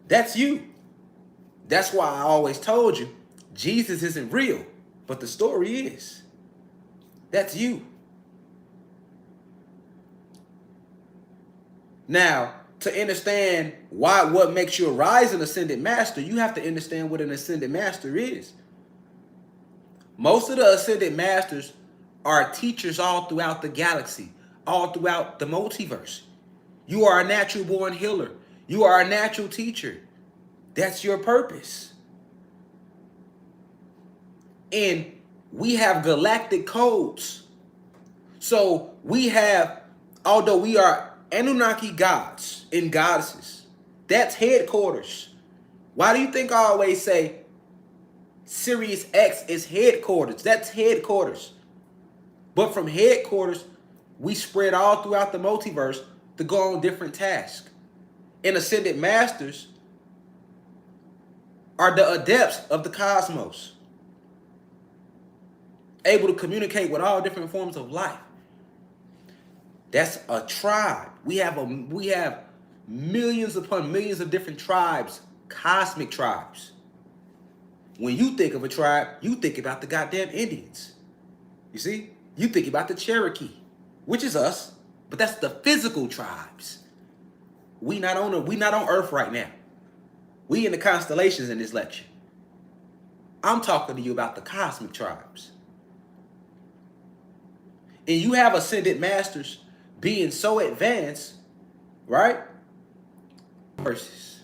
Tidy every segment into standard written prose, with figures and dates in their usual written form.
That's you. That's why I always told you Jesus isn't real, but the story is. That's you. Now, to understand what makes you a rising ascended master, you have to understand what an ascended master is. Most of the ascended masters are teachers all throughout the galaxy, all throughout the multiverse. You are a natural born healer. You are a natural teacher. That's your purpose. And we have galactic codes. So we have, although we are Anunnaki gods and goddesses, that's headquarters. Why do you think I always say Sirius X is headquarters? That's headquarters. But from headquarters, we spread all throughout the multiverse to go on different tasks. And ascended masters are the adepts of the cosmos, able to communicate with all different forms of life. That's a tribe. We have millions upon millions of different tribes, cosmic tribes. When you think of a tribe, you think about the goddamn Indians. You see? You think about the Cherokee, which is us, but that's the physical tribes. We not on Earth right now. We in the constellations in this lecture. I'm talking to you about the cosmic tribes. And you have ascended masters being so advanced, right? Versus.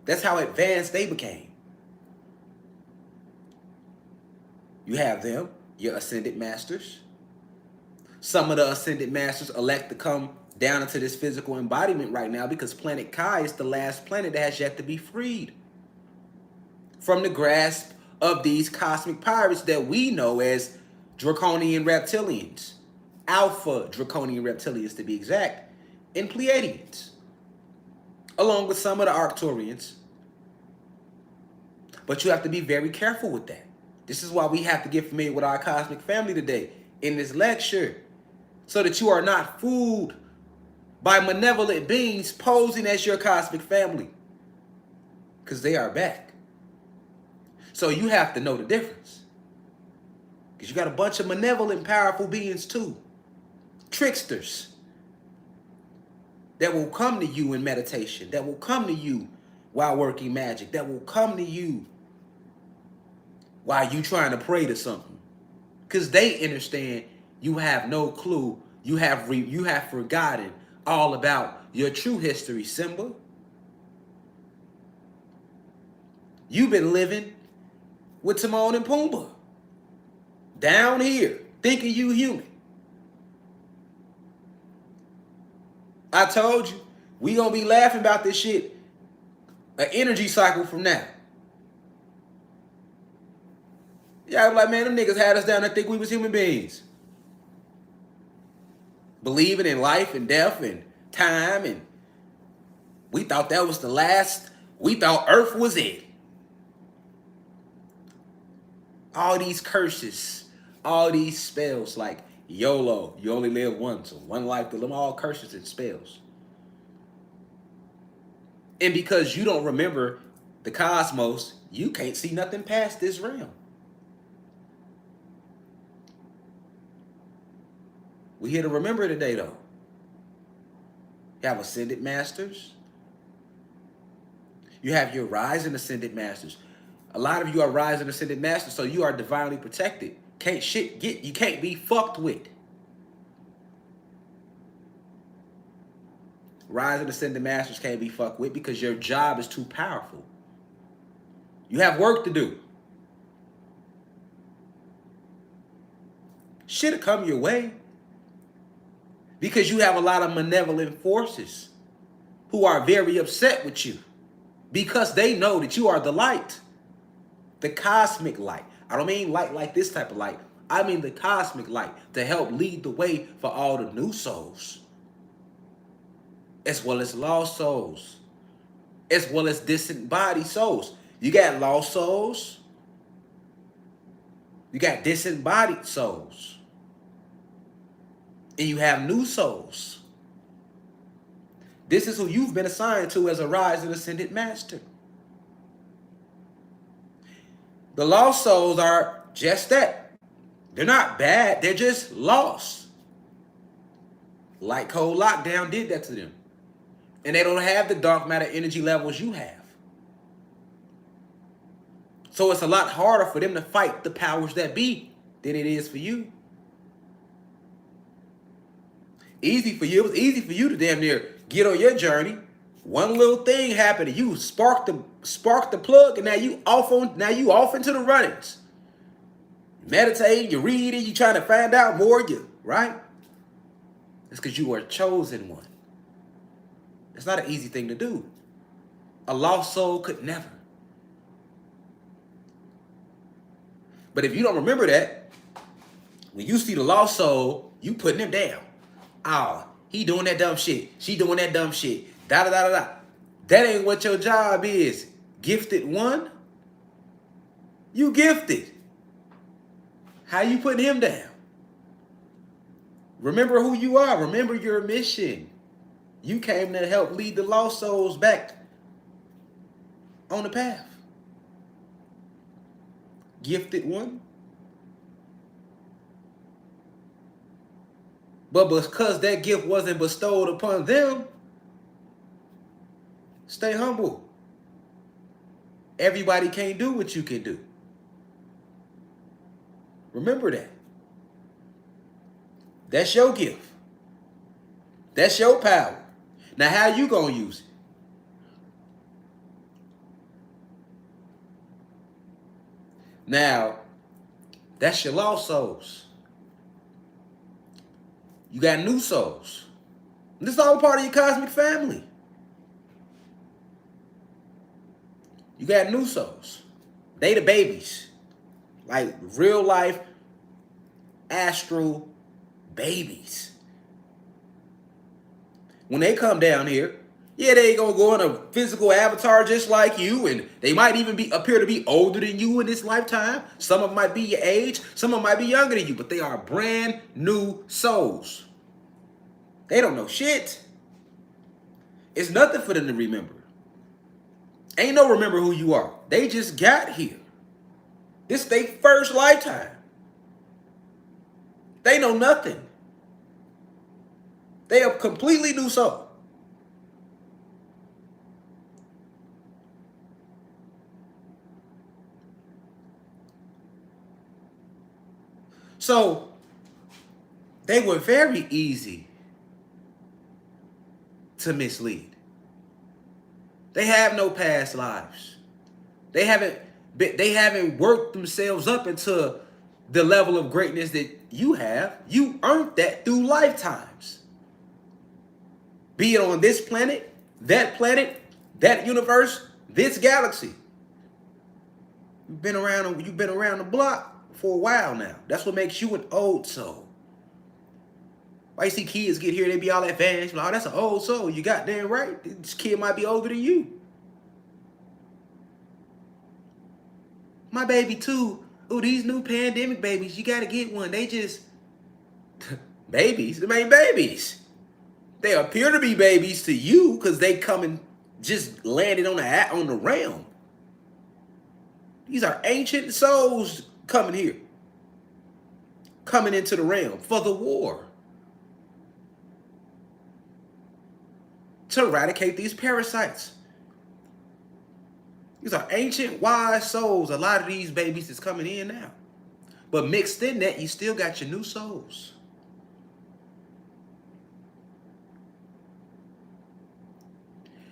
That's how advanced they became. You have them, your ascended masters. Some of the ascended masters elect to come down into this physical embodiment right now because planet Kai is the last planet that has yet to be freed from the grasp of these cosmic pirates that we know as draconian reptilians, alpha draconian reptilians to be exact, and Pleiadians, along with some of the Arcturians. But you have to be very careful with that. This is why we have to get familiar with our cosmic family today in this lecture, so that you are not fooled by malevolent beings posing as your cosmic family, because they are back. So you have to know the difference, because you got a bunch of malevolent, powerful beings too, tricksters that will come to you in meditation, that will come to you while working magic, that will come to you while you trying to pray to something, because they understand you have no clue. You have forgotten all about your true history, Simba. You've been living with Timon and Pumbaa down here, thinking you human. I told you, we gonna be laughing about this shit an energy cycle from now. Yeah, I'm like, man, them niggas had us down there think we was human beings. Believing in life and death and time, and we thought that was the last, we thought Earth was it. All these curses, all these spells like YOLO, you only live once, so one life to live, all curses and spells. And because you don't remember the cosmos, you can't see nothing past this realm. We here to remember today, though. You have ascended masters. You have your rising ascended masters. A lot of you are rising ascended masters, so you are divinely protected. You can't be fucked with. Rising ascended masters can't be fucked with because your job is too powerful. You have work to do. Shit'll come your way. Because you have a lot of malevolent forces who are very upset with you because they know that you are the light, the cosmic light. I don't mean light like this type of light. I mean the cosmic light to help lead the way for all the new souls, as well as lost souls, as well as disembodied souls. You got lost souls. You got disembodied souls. And you have new souls. This is who you've been assigned to as a rising ascended master. The lost souls are just that. They're not bad. They're just lost. Light cold lockdown did that to them. And they don't have the dark matter energy levels you have. So it's a lot harder for them to fight the powers that be than it is for you. Easy for you. It was easy for you to damn near get on your journey. One little thing happened to you, spark the plug, and now you off into the runnings. Meditating, you're reading, you trying to find out more, right? It's because you are a chosen one. It's not an easy thing to do. A lost soul could never. But if you don't remember that, when you see the lost soul, you putting them down. Oh, he doing that dumb shit. She doing that dumb shit. Da da da da da. That ain't what your job is. Gifted one. You gifted. How you putting him down? Remember who you are. Remember your mission. You came to help lead the lost souls back on the path. Gifted one. But because that gift wasn't bestowed upon them, stay humble. Everybody can't do what you can do. Remember that. That's your gift. That's your power. Now, how you gonna use it? Now, that's your lost souls. You got new souls. This is all part of your cosmic family. You got new souls. They the babies. Like real life astral babies. When they come down here, yeah, they gonna go in a physical avatar just like you, and they might even appear to be older than you in this lifetime. Some of them might be your age, some of them might be younger than you, but they are brand new souls. They don't know shit. It's nothing for them to remember. Ain't no remember who you are. They just got here. This is their first lifetime. They know nothing. They are completely new soul. So they were very easy to mislead. They have no past lives. They haven't worked themselves up into the level of greatness that you have. You earned that through lifetimes. Be it on this planet, that universe, this galaxy. You've been around the block for a while now. That's what makes you an old soul. Why you see kids get here, they be all advanced, like, oh, that's an old soul. You goddamn right. This kid might be older than you. My baby too. Ooh, these new pandemic babies, you gotta get one. They just babies. They ain't babies. They appear to be babies to you because they come and just landed on the realm. These are ancient souls coming here. Coming into the realm for the war. To eradicate these parasites. These are ancient, wise souls. A lot of these babies is coming in now. But mixed in that, you still got your new souls.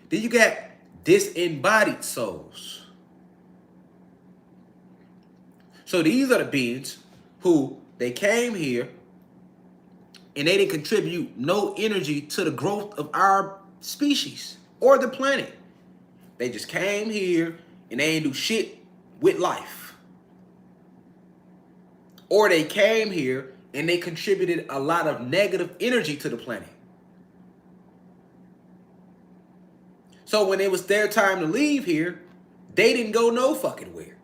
Then you got disembodied souls. So these are the beings who they came here and they didn't contribute no energy to the growth of our species or the planet. They just came here and they ain't do shit with life. Or they came here and they contributed a lot of negative energy to the planet. So when it was their time to leave here, they didn't go no fucking where.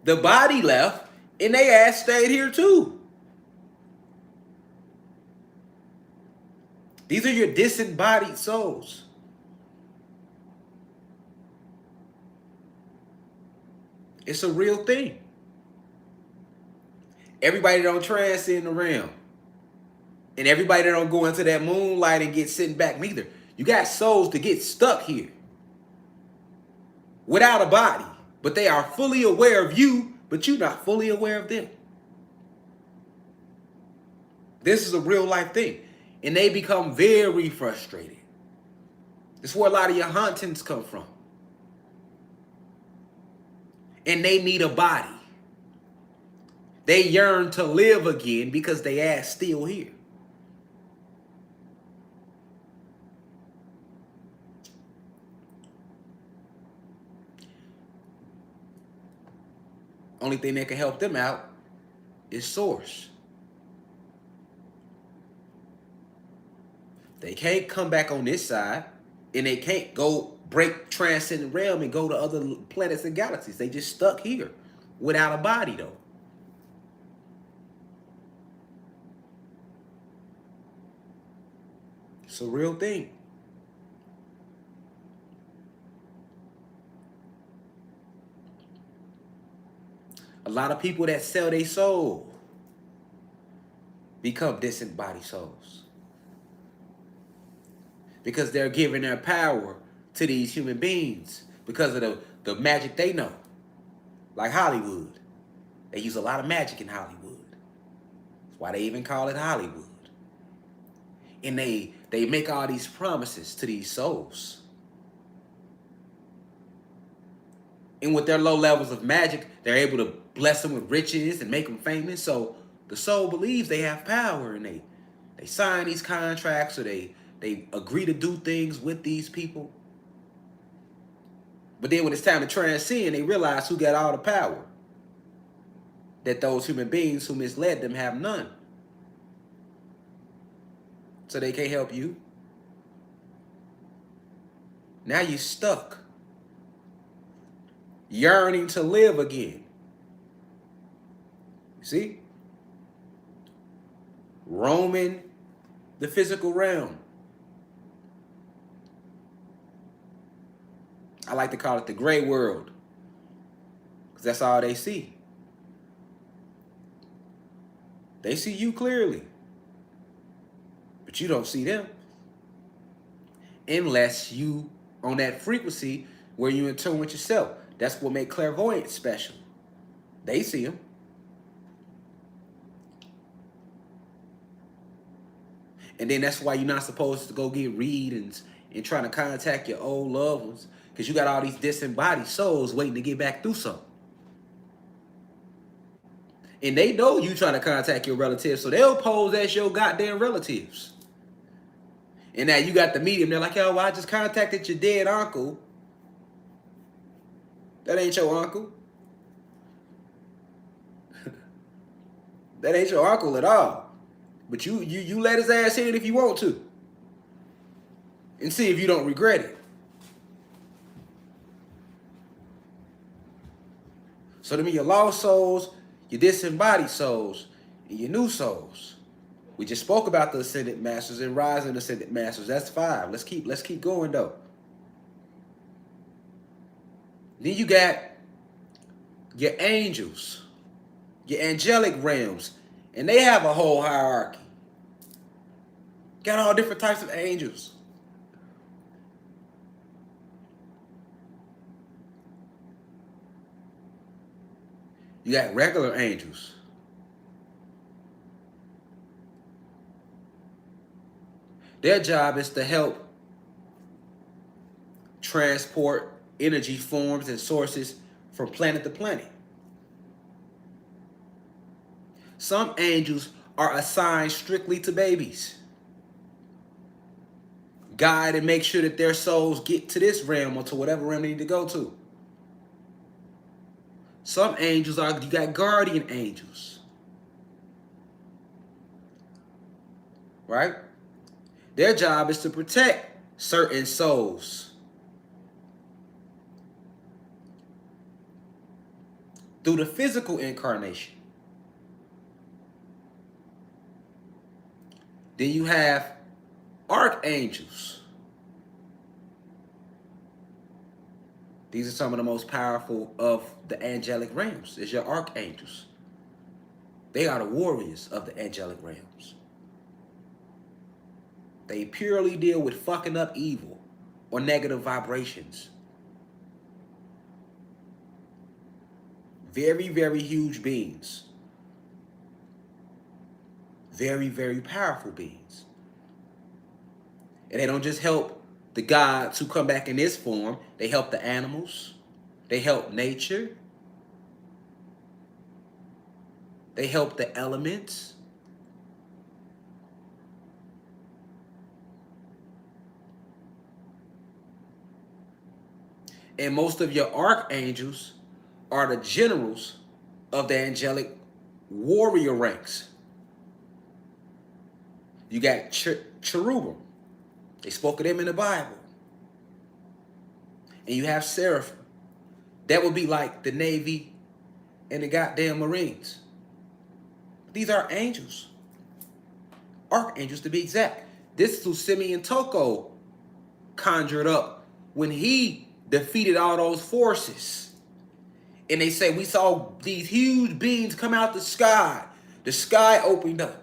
The body left and they ass stayed here too. These are your disembodied souls. It's a real thing. Everybody don't transcend the realm. And everybody don't go into that moonlight and get sitting back neither. You got souls to get stuck here without a body, but they are fully aware of you, but you're not fully aware of them. This is a real life thing. And they become very frustrated. This is where a lot of your hauntings come from. And they need a body. They yearn to live again because they ass still here. Only thing that can help them out is source. They can't come back on this side, and they can't go break transcendent realm and go to other planets and galaxies. They just stuck here without a body, though. It's a real thing. A lot of people that sell their soul become disembodied souls because they're giving their power to these human beings because of the magic they know. Like Hollywood. They use a lot of magic in Hollywood. That's why they even call it Hollywood. And they make all these promises to these souls. And with their low levels of magic, they're able to bless them with riches and make them famous. So the soul believes they have power, and they sign these contracts, or they agree to do things with these people. But then when it's time to transcend, they realize who got all the power. That those human beings who misled them have none. So they can't help you. Now you're stuck. Yearning to live again. See? Roaming the physical realm. I like to call it the gray world, because that's all they see. They see you clearly, but you don't see them. Unless you on that frequency where you in tune with yourself. That's what makes clairvoyance special. They see them. And then that's why you're not supposed to go get readings and trying to contact your old loved ones, because you got all these disembodied souls waiting to get back through something. And they know you trying to contact your relatives, so they'll pose as your goddamn relatives. And now you got the medium. They're like, yo, well, I just contacted your dead uncle. That ain't your uncle. That ain't your uncle at all. But you let his ass in if you want to. And see if you don't regret it. So to me, your lost souls, your disembodied souls, and your new souls. We just spoke about the ascended masters and rising ascended masters. That's 5. Let's keep going though. Then you got your angels, your angelic realms, and they have a whole hierarchy. Got all different types of angels. You got regular angels. Their job is to help transport energy forms and sources from planet to planet. Some angels are assigned strictly to babies. Guide and make sure that their souls get to this realm or to whatever realm they need to go to. Some angels you got guardian angels. Right? Their job is to protect certain souls through the physical incarnation. Then you have Archangels. These are some of the most powerful of the angelic realms. It's your archangels. They are the warriors of the angelic realms. They purely deal with fucking up evil or negative vibrations. Very, very huge beings. Very, very powerful beings. And they don't just help the gods who come back in this form. They help the animals. They help nature. They help the elements. And most of your archangels are the generals of the angelic warrior ranks. You got cherubim. They spoke of them in the Bible. And you have seraphim. That would be like the Navy and the goddamn Marines. These are angels. Archangels to be exact. This is who Simeon Toko conjured up when he defeated all those forces. And they say, we saw these huge beings come out the sky. The sky opened up.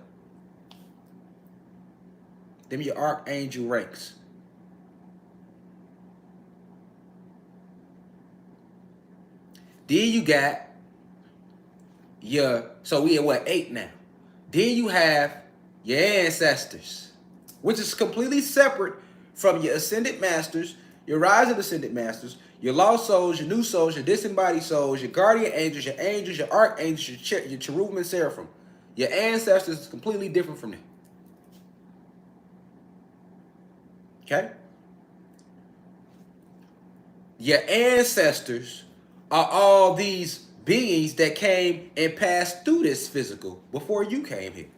Them your archangel ranks. Then you got your, so we at what, 8 now. Then you have your ancestors, which is completely separate from your ascended masters, your rising ascended masters, your lost souls, your new souls, your disembodied souls, your guardian angels, your archangels, your cherubim and seraphim. Your ancestors is completely different from them. Okay? Your ancestors are all these beings that came and passed through this physical before you came here.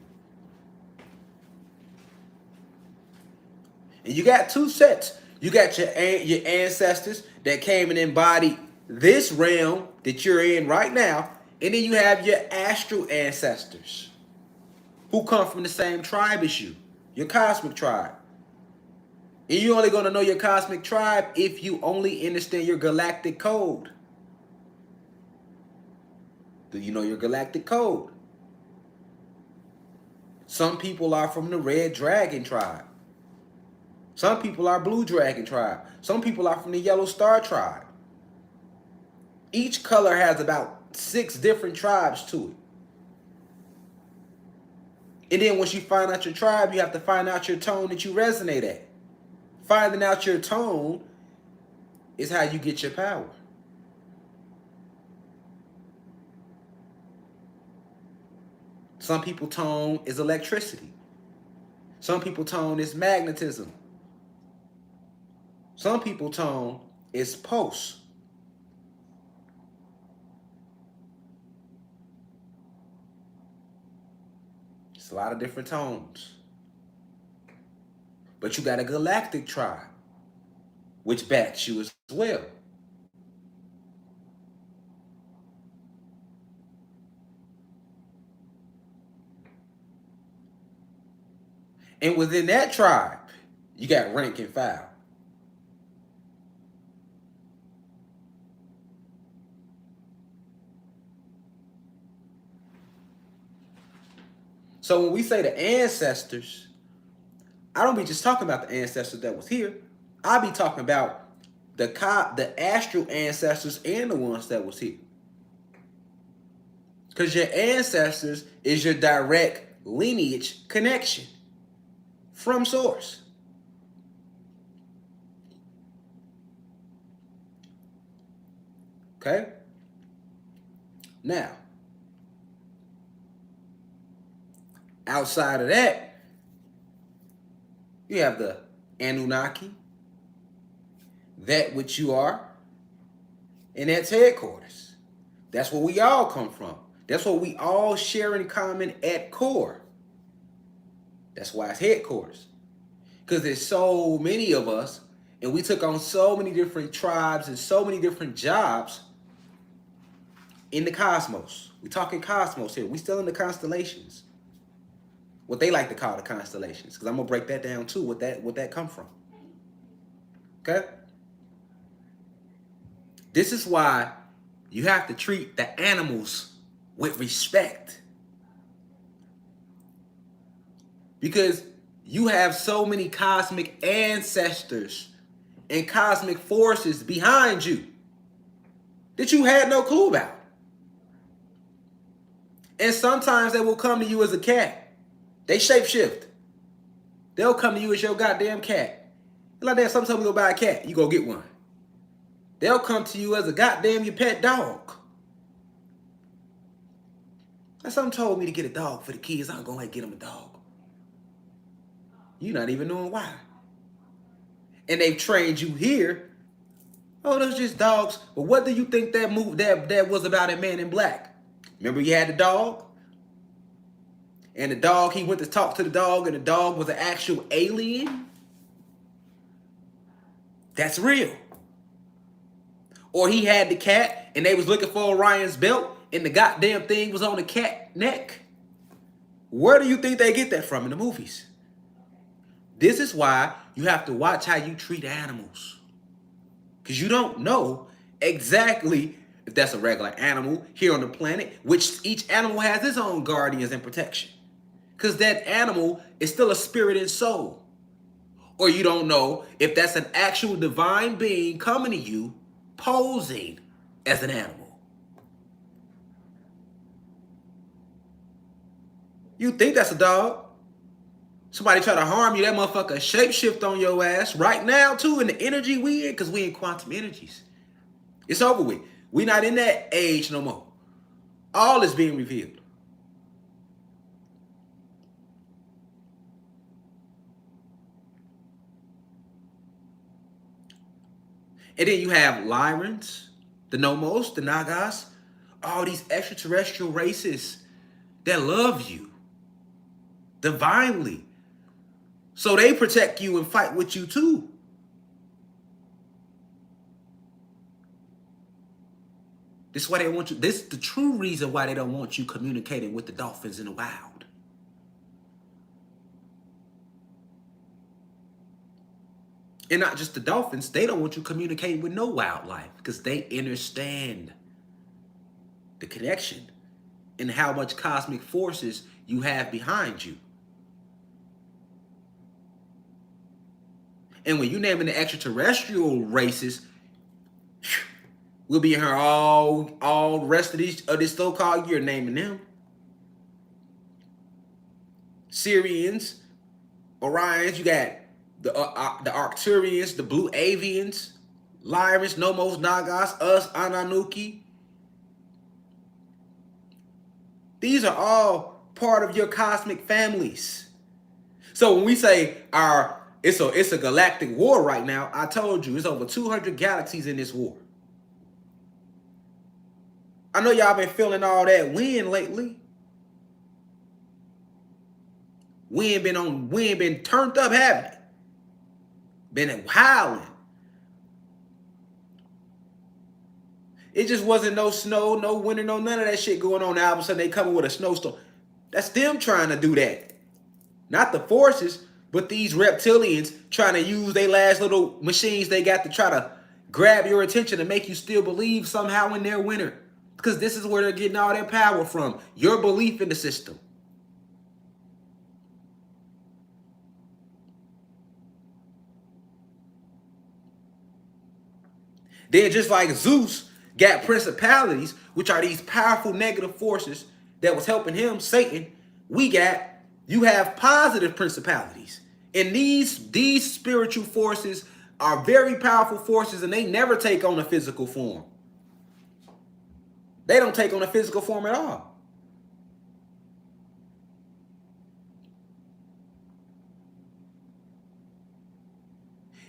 And you got two sets. You got your ancestors that came and embodied this realm that you're in right now. And then you have your astral ancestors who come from the same tribe as you, your cosmic tribe. And you're only going to know your cosmic tribe if you only understand your galactic code. Do you know your galactic code? Some people are from the red dragon tribe. Some people are blue dragon tribe. Some people are from the yellow star tribe. Each color has about 6 different tribes to it. And then once you find out your tribe, you have to find out your tone that you resonate at. Finding out your tone is how you get your power. Some people tone is electricity. Some people tone is magnetism. Some people tone is pulse. It's a lot of different tones. But you got a galactic tribe, which backs you as well. And within that tribe, you got rank and file. So when we say the ancestors, I don't be just talking about the ancestors that was here. I be talking about the astral ancestors and the ones that was here. Because your ancestors is your direct lineage connection from source. Okay? Now, outside of that, you have the Anunnaki, that which you are, and that's headquarters. That's where we all come from. That's what we all share in common at core. That's why it's headquarters. Because there's so many of us, and we took on so many different tribes and so many different jobs in the cosmos. We're talking cosmos here. We're still in the constellations. what they like to call the constellations, because I'm gonna break that down too. What that come from? Okay. This is why you have to treat the animals with respect, because you have so many cosmic ancestors and cosmic forces behind you that you had no clue about. And sometimes they will come to you as a cat. They shapeshift. They'll come to you as your goddamn cat. Like that, sometimes we go buy a cat, you go get one. They'll come to you as a goddamn your pet dog. Like someone told me to get a dog for the kids, I'm going to get them a dog. You're not even knowing why. And they've trained you here. Oh, those just dogs. But what do you think that was about in Man in Black? Remember you had the dog? And the dog, he went to talk to the dog, and the dog was an actual alien? That's real. Or he had the cat, and they was looking for Orion's belt, and the goddamn thing was on the cat neck. Where do you think they get that from in the movies? This is why you have to watch how you treat animals. Because you don't know exactly if that's a regular animal here on the planet, which each animal has its own guardians and protection. Because that animal is still a spirit and soul. Or you don't know if that's an actual divine being coming to you posing as an animal. You think that's a dog. Somebody try to harm you, that motherfucker shapeshift on your ass right now too in the energy we in, because we in quantum energies. It's over with. We not in that age no more. All is being revealed. And then you have Lyrans, the Nomos, the Nagas, all these extraterrestrial races that love you divinely. So they protect you and fight with you too. This is why they want you. This is the true reason why they don't want you communicating with the dolphins in the wild. And not just the dolphins, they don't want you communicating with no wildlife because they understand the connection and how much cosmic forces you have behind you. And when you naming the extraterrestrial races, we'll be here all the rest of this so-called year naming them. Syrians, Orions, you got the Arcturians, the Blue Avians, Lyrans, Nomos, Nagas, us, Ananuki. These are all part of your cosmic families. So when we say it's a galactic war right now, I told you it's over 200 galaxies in this war. I know y'all been feeling all that wind lately. We ain't been turned up, haven't it? Been howling. It just wasn't no snow, no winter, no none of that shit going on. Now all of a sudden they coming with a snowstorm. That's them trying to do that. Not the forces, but these reptilians trying to use their last little machines they got to try to grab your attention and make you still believe somehow in their winner. Because this is where they're getting all their power from. Your belief in the system. Then just like Zeus got principalities, which are these powerful negative forces that was helping him, Satan, you have positive principalities. And these spiritual forces are very powerful forces, and they never take on a physical form. They don't take on a physical form at all.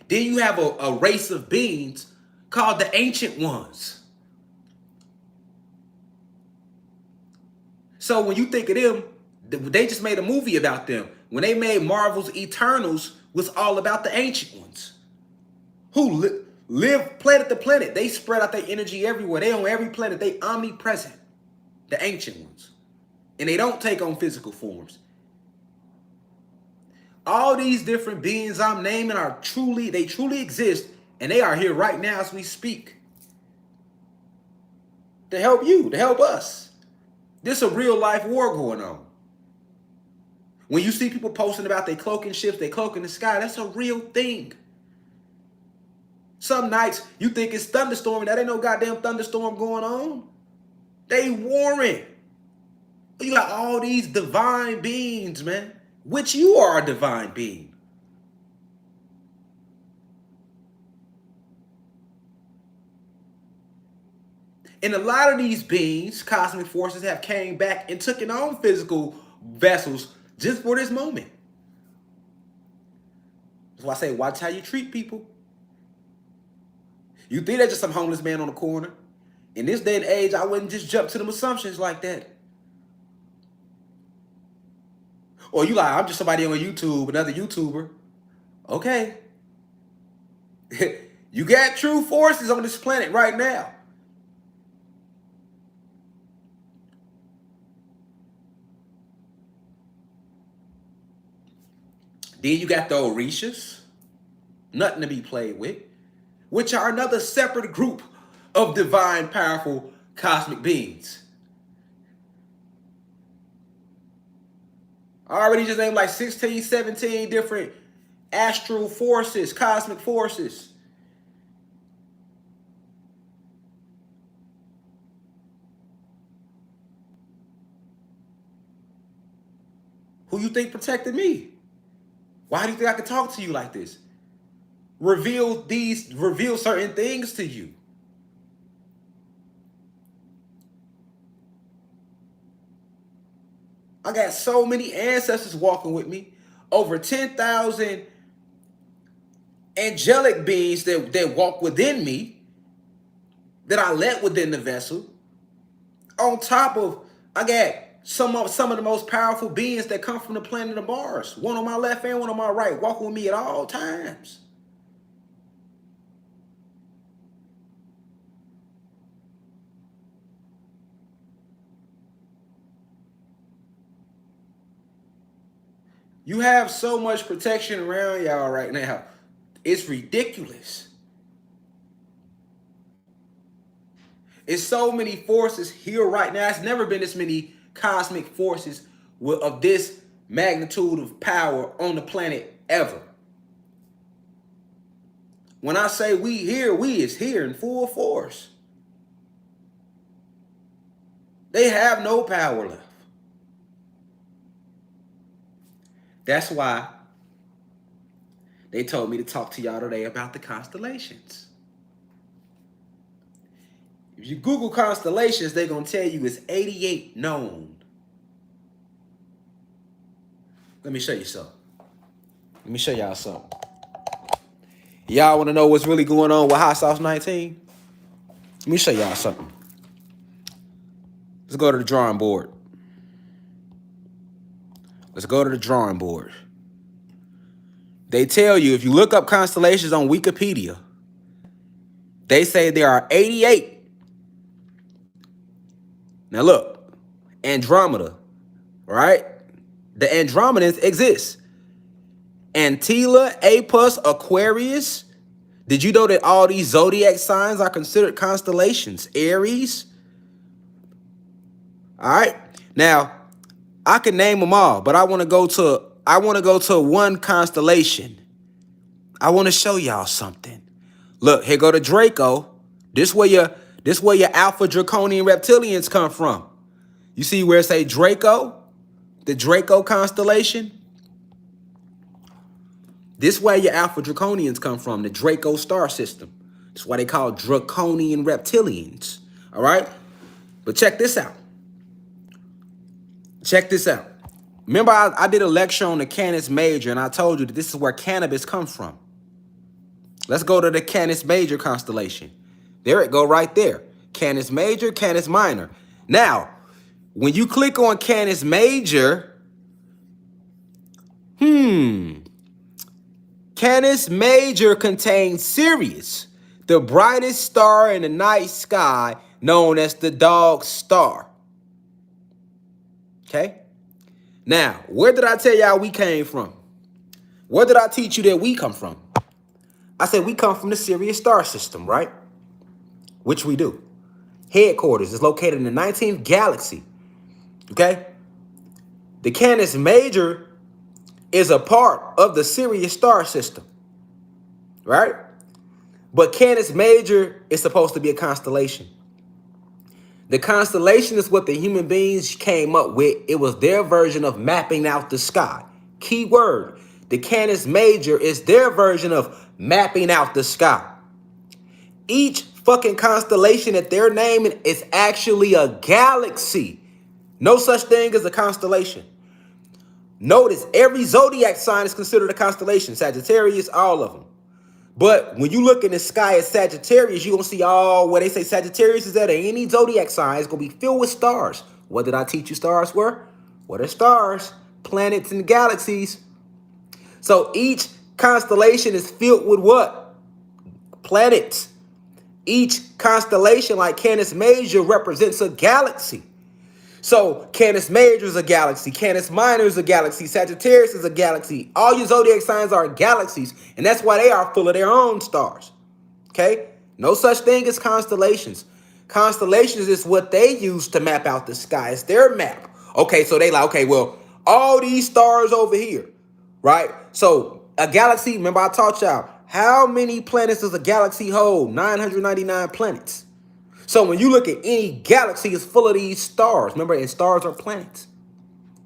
Then you have a race of beings called the Ancient Ones. So when you think of them, they just made a movie about them. When they made Marvel's Eternals, was all about the Ancient Ones who live planet to planet. They spread out their energy everywhere. They on every planet. They omnipresent. The Ancient Ones. And they don't take on physical forms. All these different beings I'm naming they truly exist, and they are here right now as we speak to help you, to help us. This is a real life war going on. When you see people posting about they cloaking ships, they cloak in the sky, that's a real thing. Some nights you think it's thunderstorming, that ain't no goddamn thunderstorm going on. They warring. You got all these divine beings, man, which you are a divine being. And a lot of these beings, cosmic forces, have came back and took in on physical vessels just for this moment. That's why I say, watch how you treat people. You think that's just some homeless man on the corner. In this day and age, I wouldn't just jump to them assumptions like that. Or you like, I'm just somebody on YouTube, another YouTuber. Okay. You got true forces on this planet right now. Then you got the Orishas, nothing to be played with, which are another separate group of divine, powerful, cosmic beings. I already just named like 16, 17 different astral forces, cosmic forces. Who you think protected me? Why do you think I can talk to you like this? Reveal certain things to you. I got so many ancestors walking with me. Over 10,000 angelic beings that walk within me, that I let within the vessel. On top of, I got some of the most powerful beings that come from the planet of Mars. One on my left and one on my right, walking with me at all times. You have so much protection around y'all right now. It's ridiculous. It's so many forces here right now. It's never been this many cosmic forces of this magnitude of power on the planet ever. When I say we here, we is here in full force. They have no power left. That's why they told me to talk to y'all today about the constellations. If you Google constellations, they're going to tell you it's 88 known. Let me show you something. Let me show y'all something. Y'all want to know what's really going on with Hot Sauce 19? Let me show y'all something. Let's go to the drawing board. Let's go to the drawing board. They tell you, if you look up constellations on Wikipedia, they say there are 88. Now look, Andromeda, right? The Andromedans exist. Antela, Apus, Aquarius. Did you know that all these zodiac signs are considered constellations? Aries. All right. Now, I can name them all, but I want to go to one constellation. I want to show y'all something. Look, here go to Draco. This where your alpha draconian reptilians come from. You see where it say Draco? The Draco constellation? This way your alpha draconians come from, the Draco star system. That's why they call draconian reptilians. All right? But check this out. Check this out. Remember, I did a lecture on the Canis Major, and I told you that this is where cannabis comes from. Let's go to the Canis Major constellation. There it go right there. Canis Major, Canis Minor. Now, when you click on Canis Major, Canis Major contains Sirius, the brightest star in the night sky, known as the dog star. Okay? Now, where did I tell y'all we came from? Where did I teach you that we come from? I said we come from the Sirius star system, right? Which we do. Headquarters is located in the 19th galaxy. Okay? The Canis Major is a part of the Sirius star system, right? But Canis Major is supposed to be a constellation. The constellation is what the human beings came up with. It was their version of mapping out the sky. Key word, the Canis Major is their version of mapping out the sky. Each fucking constellation that they're naming is actually a galaxy. No such thing as a constellation. Notice every zodiac sign is considered a constellation. Sagittarius, all of them. But when you look in the sky at Sagittarius, you're going to see all where they say Sagittarius is at any zodiac sign. It's going to be filled with stars. What did I teach you stars were? What are stars? Planets and galaxies. So each constellation is filled with what? Planets. Each constellation, like Canis Major, represents a galaxy. So Canis Major is a galaxy, Canis Minor is a galaxy, Sagittarius is a galaxy. All your zodiac signs are galaxies, and that's why they are full of their own stars. Okay? No such thing as constellations. Constellations is what they use to map out the sky. It's their map. Okay, so they like, okay, well, all these stars over here, right? So a galaxy, remember I taught y'all, how many planets does a galaxy hold? 999 planets. So when you look at any galaxy, it's full of these stars. Remember, and stars are planets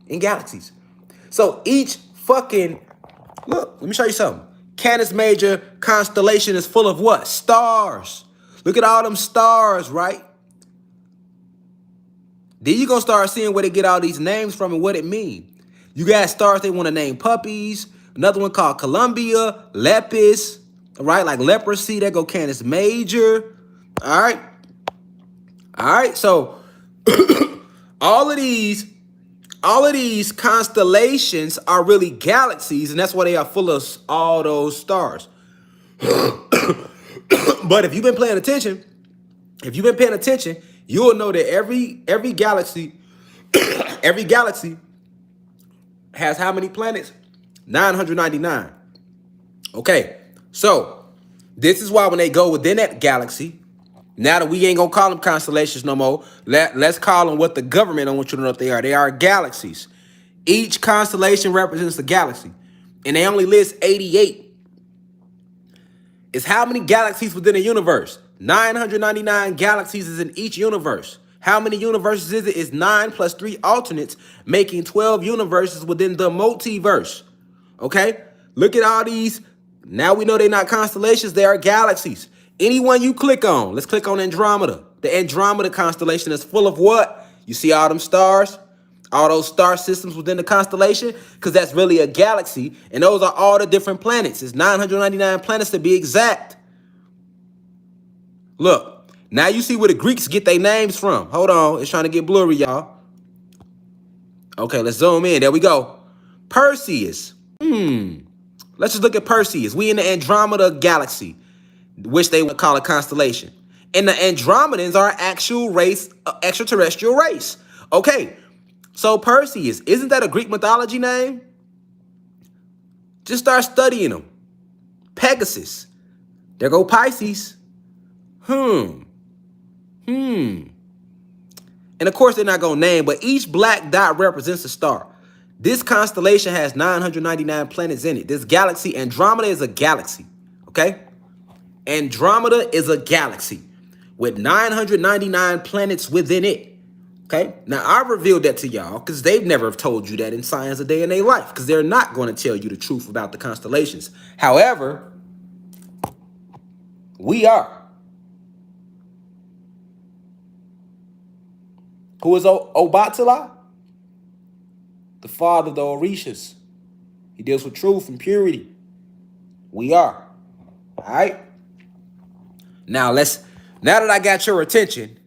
in galaxies. So each fucking, look, let me show you something. Canis Major constellation is full of what? Stars. Look at all them stars, right? Then you're going to start seeing where they get all these names from and what it means. You got stars they want to name puppies. Another one called Columbia, Lepus, right? Like leprosy, that go Canis Major, all right? All right, so all of these constellations are really galaxies, and that's why they are full of all those stars. But if you've been paying attention, you'll know that every galaxy, every galaxy has how many planets? 999. Okay, so this is why when they go within that galaxy, now that we ain't gonna call them constellations no more, let's call them what the government don't want you to know what they are. They are galaxies. Each constellation represents a galaxy, and they only list 88. It's how many galaxies within a universe? 999 galaxies is in each universe. How many universes is it? It's 9 plus 3 alternates, making 12 universes within the multiverse. Okay? Look at all these. Now we know they're not constellations, they are galaxies. Anyone you click on, let's click on Andromeda. The Andromeda constellation is full of what? You see all them stars? All those star systems within the constellation? Because that's really a galaxy. And those are all the different planets. It's 999 planets to be exact. Look, now you see where the Greeks get their names from. Hold on, it's trying to get blurry, y'all. Okay, let's zoom in. There we go. Perseus. Let's just look at Perseus. We in the Andromeda galaxy, which they would call a constellation. And the Andromedans are an actual race, extraterrestrial race. Okay, so Perseus, isn't that a Greek mythology name? Just start studying them. Pegasus. There go Pisces. And of course, they're not going to name, but each black dot represents a star. This constellation has 999 planets in it. This galaxy, Andromeda, is a galaxy. Okay? Andromeda is a galaxy with 999 planets within it. Okay? Now, I revealed that to y'all because they've never told you that in Science a Day in their life because they're not going to tell you the truth about the constellations. However, we are. Who is Obatala? The father of the Orishas. He deals with truth and purity. We are. All right? Now that I got your attention,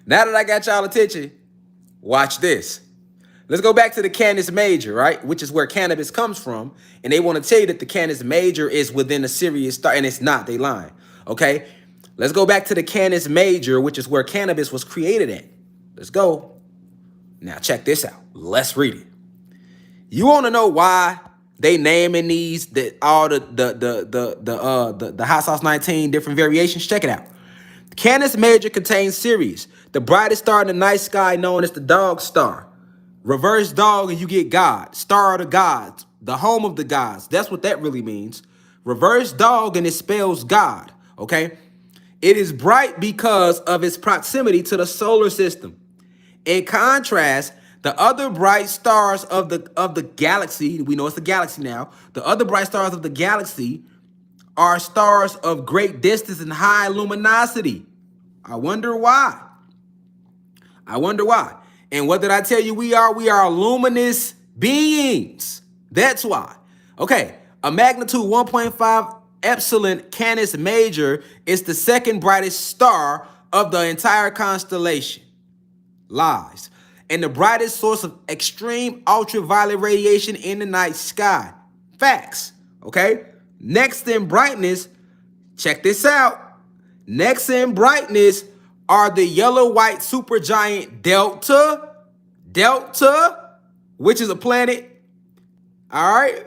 now that I got y'all attention, watch this. Let's go back to the Canis Major, right? Which is where cannabis comes from. And they want to tell you that the Canis Major is within a Sirius star, and it's not. They lying. Okay? Let's go back to the Canis Major, which is where cannabis was created at. Let's go. Now check this out. Let's read it. You want to know why They naming these all the hot sauce 19 different variations. Check it out. Canis Major contains Sirius, the brightest star in the night sky, known as the dog star. Reverse dog and you get God, star of the gods, the home of the gods. That's what that really means. Reverse dog and it spells God. Okay. It is bright because of its proximity to the solar system. In contrast, the other bright stars of the galaxy, we know it's the galaxy now, the other bright stars of the galaxy are stars of great distance and high luminosity. I wonder why. I wonder why. And what did I tell you we are? We are luminous beings. That's why. Okay, a magnitude 1.5 epsilon Canis Major is the second brightest star of the entire constellation. Lies. And the brightest source of extreme ultraviolet radiation in the night sky. Facts. Okay? Next in brightness, check this out. Next in brightness are the yellow-white supergiant Delta, which is a planet. All right?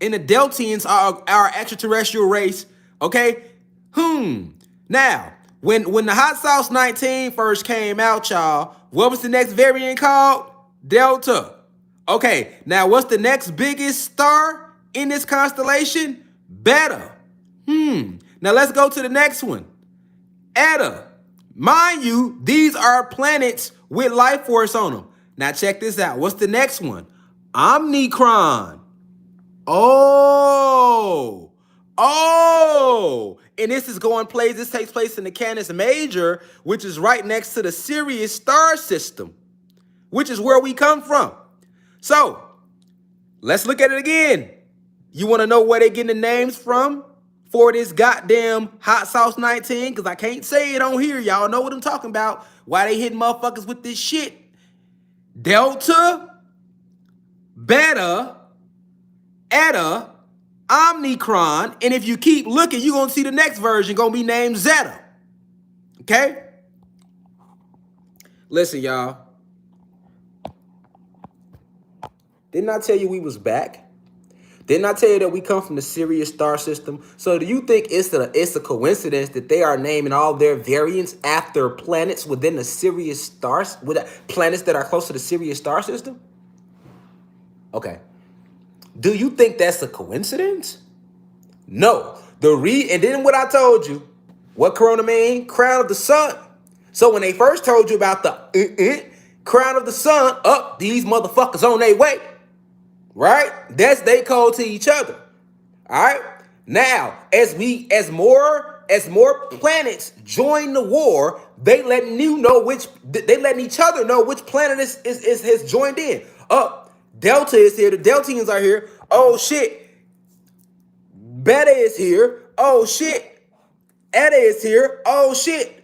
And the Deltians are our extraterrestrial race. Okay? Now, when the hot sauce 19 first came out, y'all, what was the next variant called? Delta. Okay, now what's the next biggest star in this constellation? Beta. Now let's go to the next one. Eta. Mind you, these are planets with life force on them. Now check this out. What's the next one? Omicron. Oh. And this takes place in the Canis Major, which is right next to the Sirius star system, which is where we come from. So, let's look at it again. You want to know where they're getting the names from for this goddamn hot sauce 19? Because I can't say it on here. Y'all know what I'm talking about. Why they hitting motherfuckers with this shit? Delta, Beta, Eta, Omicron, and if you keep looking, you're going to see the next version going to be named Zeta. Okay? Listen, y'all. Didn't I tell you we was back? Didn't I tell you that we come from the Sirius star system? So do you think it's a coincidence that they are naming all their variants after planets within the Sirius stars, with planets that are close to the Sirius star system? Okay. Do you think that's a coincidence? No. And then what I told you, what corona mean? Crown of the sun. So when they first told you about the crown of the sun, up these motherfuckers on their way. Right? That's they code to each other. All right? Now, as more planets join the war, they letting each other know which planet has joined in. Delta is here. The Deltians are here. Oh, shit. Beta is here. Oh, shit. Eta is here. Oh, shit.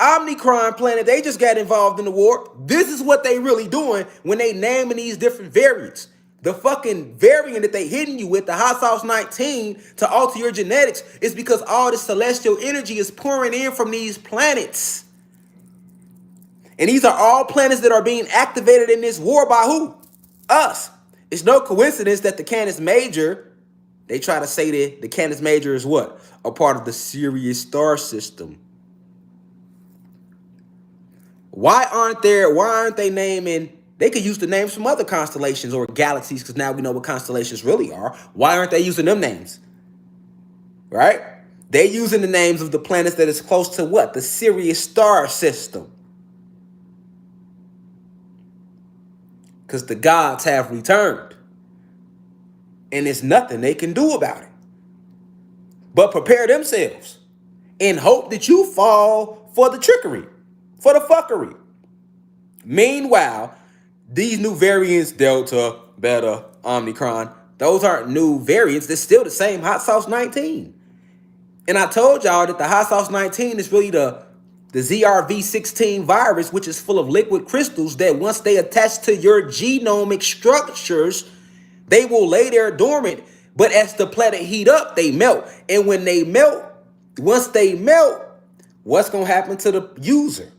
Omicron planet, they just got involved in the war. This is what they really doing when they naming these different variants. The fucking variant that they hitting you with, the hot sauce 19, to alter your genetics, is because all this celestial energy is pouring in from these planets. And these are all planets that are being activated in this war by who? Us. It's no coincidence that the Canis Major, they try to say that the Canis Major is what? A part of the Sirius star system. Why aren't they naming, they could use the names from other constellations or galaxies, because now we know what constellations really are. Why aren't they using them names? Right? They're using the names of the planets that is close to what? The Sirius star system. Because the gods have returned. And there's nothing they can do about it. But prepare themselves and hope that you fall for the trickery, for the fuckery. Meanwhile, these new variants, Delta, Beta, Omicron, those aren't new variants. They're still the same hot sauce 19. And I told y'all that the hot sauce 19 is really the ZRV16 virus, which is full of liquid crystals that once they attach to your genomic structures, they will lay there dormant. But as the planet heat up, they melt. And when they melt, once they melt, what's going to happen to the user?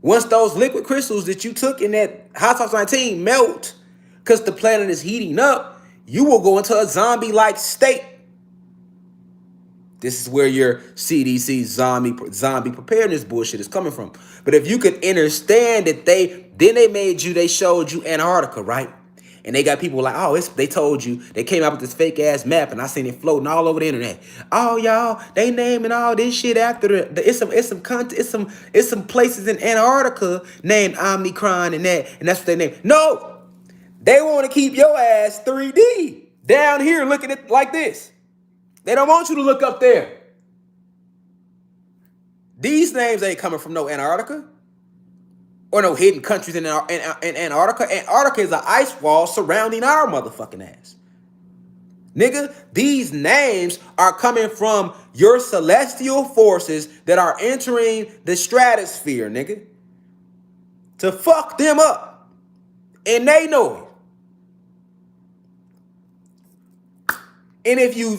Once those liquid crystals that you took in that hot sauce 19 melt, because the planet is heating up, you will go into a zombie-like state. This is where your CDC zombie preparedness bullshit is coming from. But if you could understand that they showed you Antarctica, right? And they got people like, oh, they told you, they came out with this fake ass map, and I seen it floating all over the internet. Oh, y'all, they naming all this shit after it's some places in Antarctica named Omicron and that's what they name. No, they want to keep your ass 3D down here looking at like this. They don't want you to look up there. These names ain't coming from no Antarctica or no hidden countries in Antarctica. Antarctica is an ice wall surrounding our motherfucking ass. Nigga, these names are coming from your celestial forces that are entering the stratosphere, nigga, to fuck them up. And they know it. And if you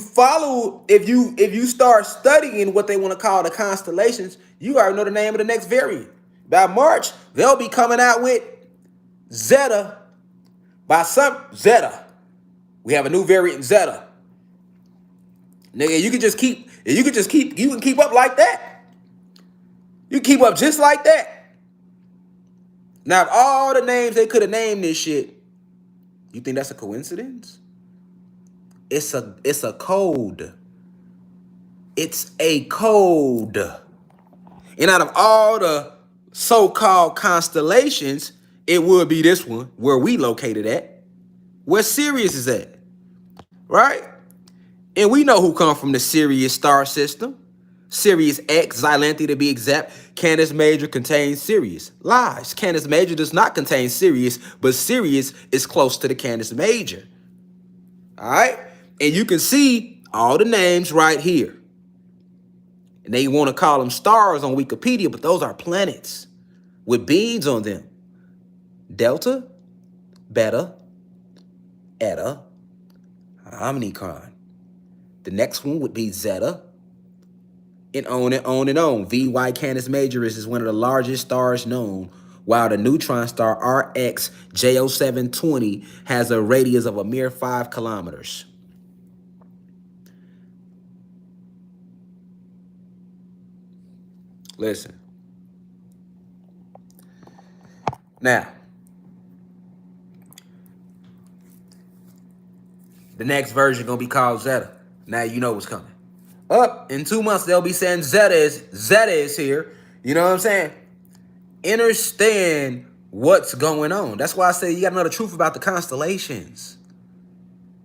start studying what they want to call the constellations, you already know the name of the next variant. By March, they'll be coming out with Zeta. Zeta. We have a new variant, Zeta. Nigga, you can keep up like that. You keep up just like that. Now, of all the names they could have named this shit, you think that's a coincidence? It's a code. It's a code. And out of all the so-called constellations, it would be this one where we located at, where Sirius is at, right? And we know who come from the Sirius star system. Sirius X, Xylanthe to be exact. Canis Major contains Sirius. Lies. Canis Major does not contain Sirius, but Sirius is close to the Canis Major. All right? And you can see all the names right here. And they want to call them stars on Wikipedia, but those are planets with beads on them. Delta, Beta, Eta, Omicron. The next one would be Zeta, and on and on and on. VY Canis Majoris is one of the largest stars known, while the neutron star RX J0720 has a radius of a mere 5 kilometers. Listen. Now, the next version gonna be called Zeta. Now you know what's coming. Up in 2 months, they'll be saying Zeta is here. You know what I'm saying? Understand what's going on. That's why I say you gotta know the truth about the constellations.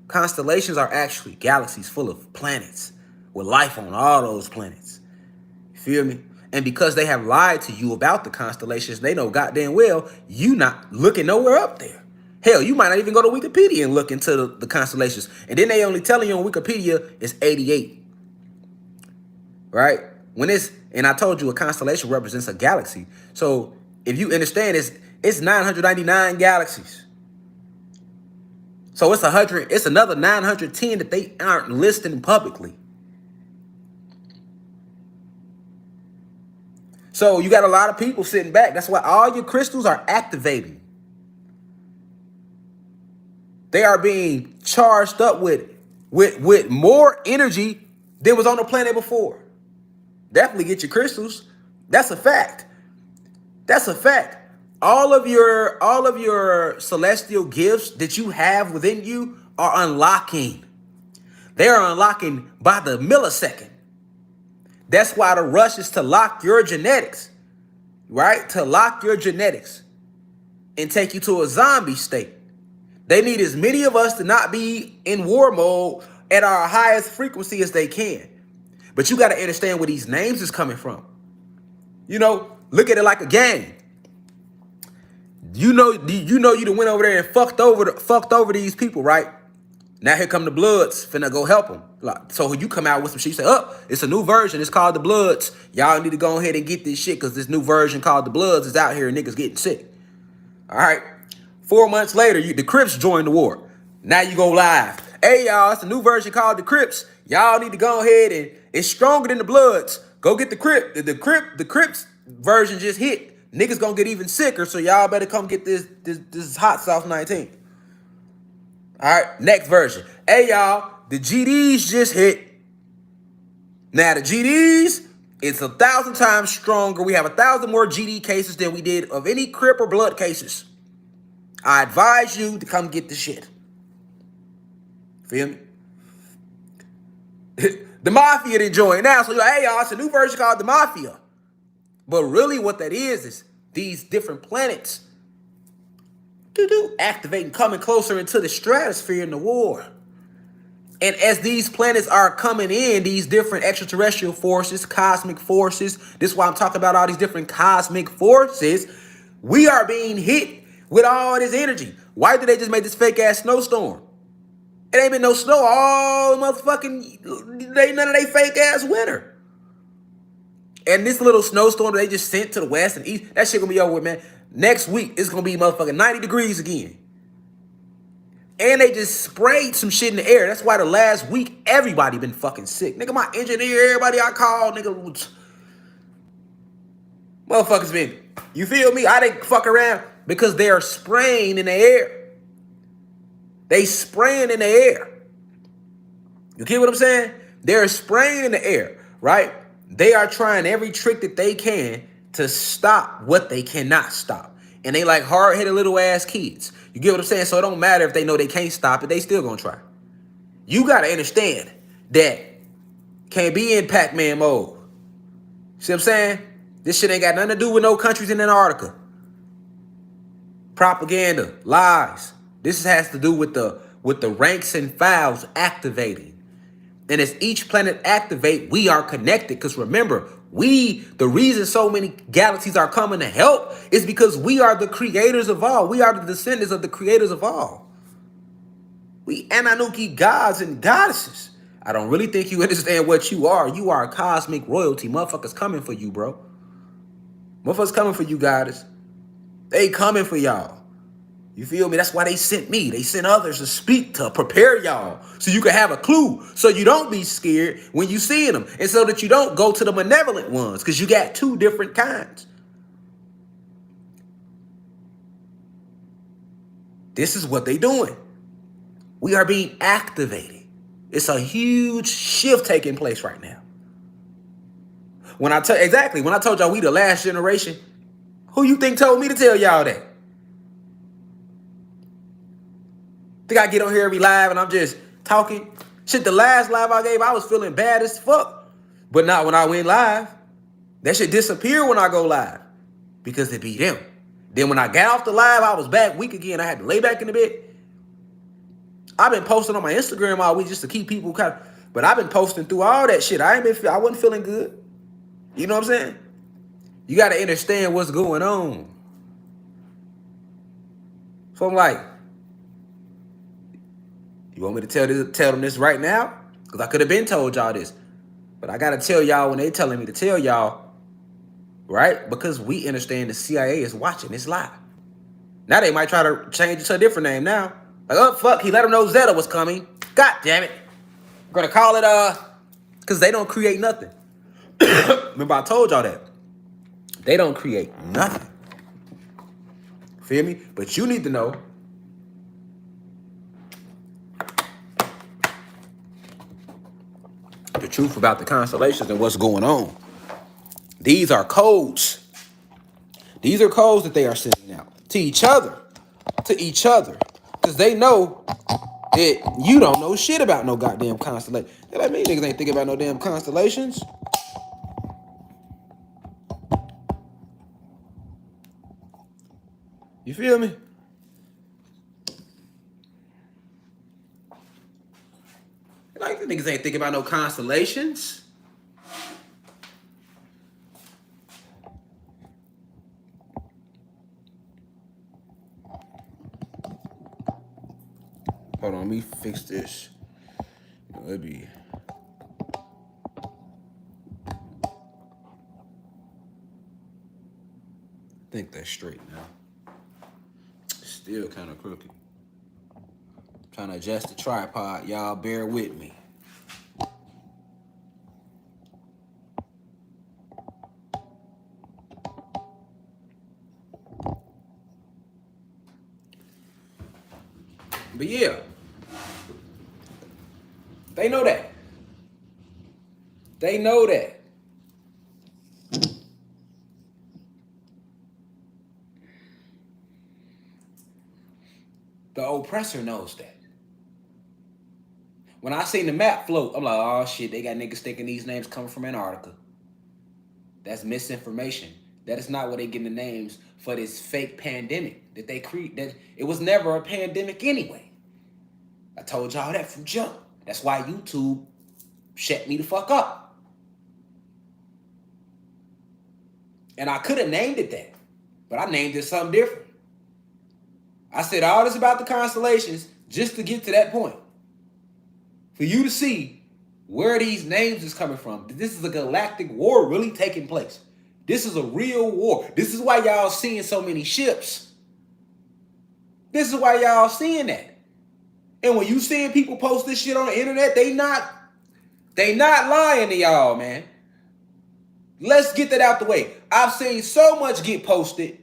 Constellations are actually galaxies full of planets with life on all those planets. You feel me? And because they have lied to you about the constellations, they know goddamn well you not looking nowhere up there. Hell, you might not even go to Wikipedia and look into the constellations. And then they only telling you on Wikipedia it's 88. Right? And I told you a constellation represents a galaxy. So if you understand it's 999 galaxies. So it's another 910 that they aren't listing publicly. So you got a lot of people sitting back. That's why all your crystals are activating. They are being charged up with more energy than was on the planet before. Definitely get your crystals. That's a fact. That's a fact. All of your celestial gifts that you have within you are unlocking. They are unlocking by the millisecond. That's why the rush is to lock your genetics, right? To lock your genetics and take you to a zombie state. They need as many of us to not be in war mode at our highest frequency as they can. But you got to understand where these names is coming from. You know, look at it like a game. You know you done went over there and fucked over these people, right? Now here come the Bloods, finna go help them. So you come out with some shit, you say, oh, it's a new version, it's called the Bloods. Y'all need to go ahead and get this shit because this new version called the Bloods is out here and niggas getting sick. All right. 4 months later, the Crips joined the war. Now you go live. Hey, y'all, it's a new version called the Crips. Y'all need to go ahead and it's stronger than the Bloods. Go get the Crip. The Crips version just hit. Niggas gonna get even sicker, so y'all better come get this hot sauce 19. All right, next version. Hey, y'all, the GDs just hit. Now, the GDs, it's 1,000 times stronger. We have 1,000 more GD cases than we did of any Crip or Blood cases. I advise you to come get the shit. Feel me? The Mafia didn't join now. So you're like, hey, y'all, it's a new version called the Mafia. But really what that is these different planets activating, coming closer into the stratosphere in the war. And as these planets are coming in, these different extraterrestrial forces, cosmic forces, this is why I'm talking about all these different cosmic forces, we are being hit with all this energy. Why did they just make this fake ass snowstorm? It ain't been no snow all motherfucking, none of they fake ass winter. And this little snowstorm that they just sent to the west and east, that shit gonna be over with, man. Next week, it's gonna be motherfucking 90 degrees again. And they just sprayed some shit in the air. That's why the last week, everybody been fucking sick. Nigga, my engineer, everybody I called, nigga, motherfuckers been, you feel me? I didn't fuck around because they are spraying in the air. They spraying in the air. You get what I'm saying? They're spraying in the air, right? They are trying every trick that they can to stop what they cannot stop. And they like hard-headed little ass kids. You get what I'm saying? So it don't matter if they know they can't stop it, they still gonna try. You gotta understand that can't be in Pac-Man mode. See what I'm saying? This shit ain't got nothing to do with no countries in Antarctica. Propaganda, lies. This has to do with the ranks and files activating. And as each planet activate, we are connected. Because remember, the reason so many galaxies are coming to help is because we are the creators of all. We are the descendants of the creators of all. We Ananuki gods and goddesses. I don't really think you understand what you are. You are cosmic royalty. Motherfuckers coming for you, bro. Motherfuckers coming for you, goddess. They coming for y'all. You feel me? That's why they sent me. They sent others to speak, to prepare y'all so you can have a clue, so you don't be scared when you see them, and so that you don't go to the malevolent ones, because you got two different kinds. This is what they doing. We are being activated. It's a huge shift taking place right now. When I told y'all we the last generation, who you think told me to tell y'all that? Think I get on here every live and I'm just talking? Shit, the last live I gave, I was feeling bad as fuck. But not when I went live. That shit disappeared when I go live. Because it be them. Then when I got off the live, I was back weak again. I had to lay back in the bed. I've been posting on my Instagram all week just to keep people kind of, but I've been posting through all that shit. I wasn't feeling good. You know what I'm saying? You got to understand what's going on. So I'm like, you want me to tell them this right now? Because I could have been told y'all this. But I got to tell y'all when they telling me to tell y'all, right? Because we understand the CIA is watching this live. Now they might try to change it to a different name now. Like, oh, fuck, he let them know Zeta was coming. God damn it. We're going to call it, because they don't create nothing. Remember, I told y'all that. They don't create nothing. Feel me? But you need to know the truth about the constellations and what's going on. These are codes. These are codes that they are sending out to each other. Because they know that you don't know shit about no goddamn constellation. They're like, me niggas ain't thinking about no damn constellations. You feel me? Like, the niggas ain't thinking about no constellations. Hold on, let me fix this. It'd be. I think that's straight now. Still kind of crooked. Trying to adjust the tripod. Y'all bear with me. But yeah, They know that. They know that. The oppressor knows that. When I seen the map float, I'm like, oh shit, they got niggas thinking these names coming from Antarctica. That's misinformation. That is not where they getting the names for this fake pandemic that they create. That it was never a pandemic anyway. I told y'all that from jump. That's why YouTube shut me the fuck up. And I could have named it that, but I named it something different. I said all this about the constellations just to get to that point. For you to see where these names is coming from. This is a galactic war really taking place. This is a real war. This is why y'all seeing so many ships. This is why y'all seeing that. And when you seeing people post this shit on the internet, they not lying to y'all, man. Let's get that out the way. I've seen so much get posted,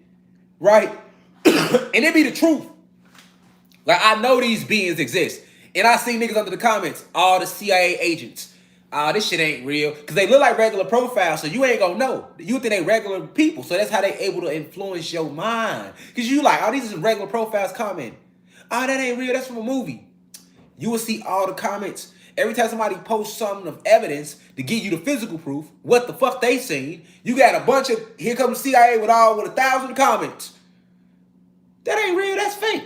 right? And it be the truth. Like, I know these beings exist. And I see niggas under the comments, all the CIA agents. This shit ain't real. Because they look like regular profiles, so you ain't gonna know. You think they regular people. So that's how they able to influence your mind. Because you like, oh, these is regular profiles comment. Oh, that ain't real. That's from a movie. You will see all the comments. Every time somebody posts something of evidence to give you the physical proof, what the fuck they seen, you got a bunch of, here comes the CIA with 1,000 comments. That ain't real, that's fake.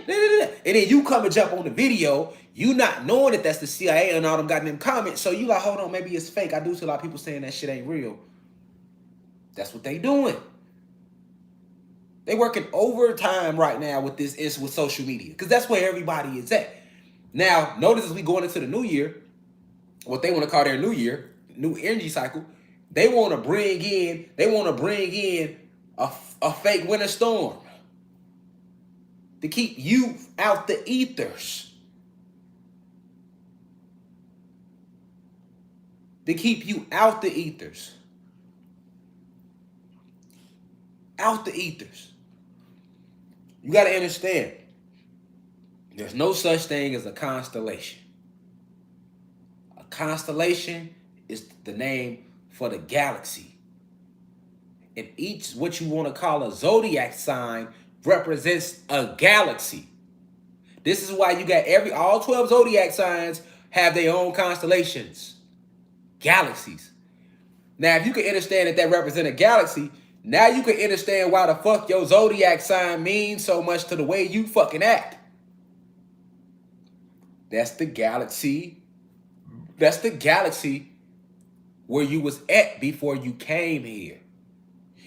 And then you come and jump on the video, you not knowing that that's the CIA and all them goddamn comments. So you like, hold on, maybe it's fake. I do see a lot of people saying that shit ain't real. That's what they doing. They working overtime right now with this with social media. Because that's where everybody is at. Now, notice as we going into the new year, what they want to call their new year, new energy cycle, they want to bring in a fake winter storm. To keep you out the ethers. To keep you out the ethers. Out the ethers. You got to understand, there's no such thing as a constellation. A constellation is the name for the galaxy. And each, what you want to call a zodiac sign, represents a galaxy. This is why you got all 12 zodiac signs have their own constellations. Galaxies. Now, if you can understand that represents a galaxy, now you can understand why the fuck your zodiac sign means so much to the way you fucking act. That's the galaxy. That's the galaxy where you was at before you came here.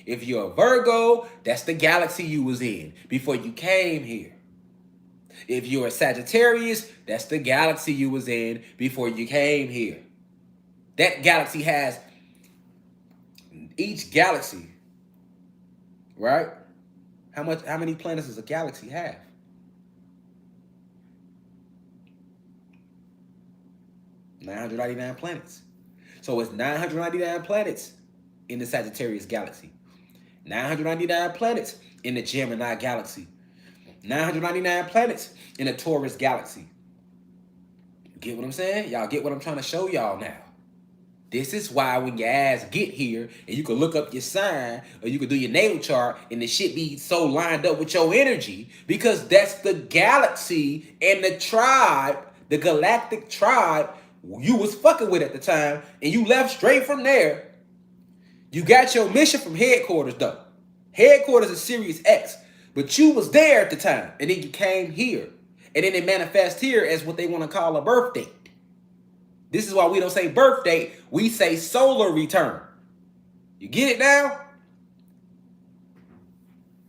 If you're a Virgo, that's the galaxy you was in before you came here. If you're a Sagittarius, that's the galaxy you was in before you came here. That galaxy has, each galaxy, right? How many planets does a galaxy have? $999 planets. So it's 999 planets in the Sagittarius galaxy. 999 planets in the Gemini galaxy. 999 planets in the Taurus galaxy. Get what I'm saying? Y'all get what I'm trying to show y'all now. This is why when your ass get here and you can look up your sign or you can do your natal chart and the shit be so lined up with your energy, because that's the galaxy and the tribe, the galactic tribe you was fucking with at the time, and you left straight from there. You got your mission from headquarters, though. Headquarters is Sirius X. But you was there at the time. And then you came here. And then it manifests here as what they want to call a birth date. This is why we don't say birth date. We say solar return. You get it now?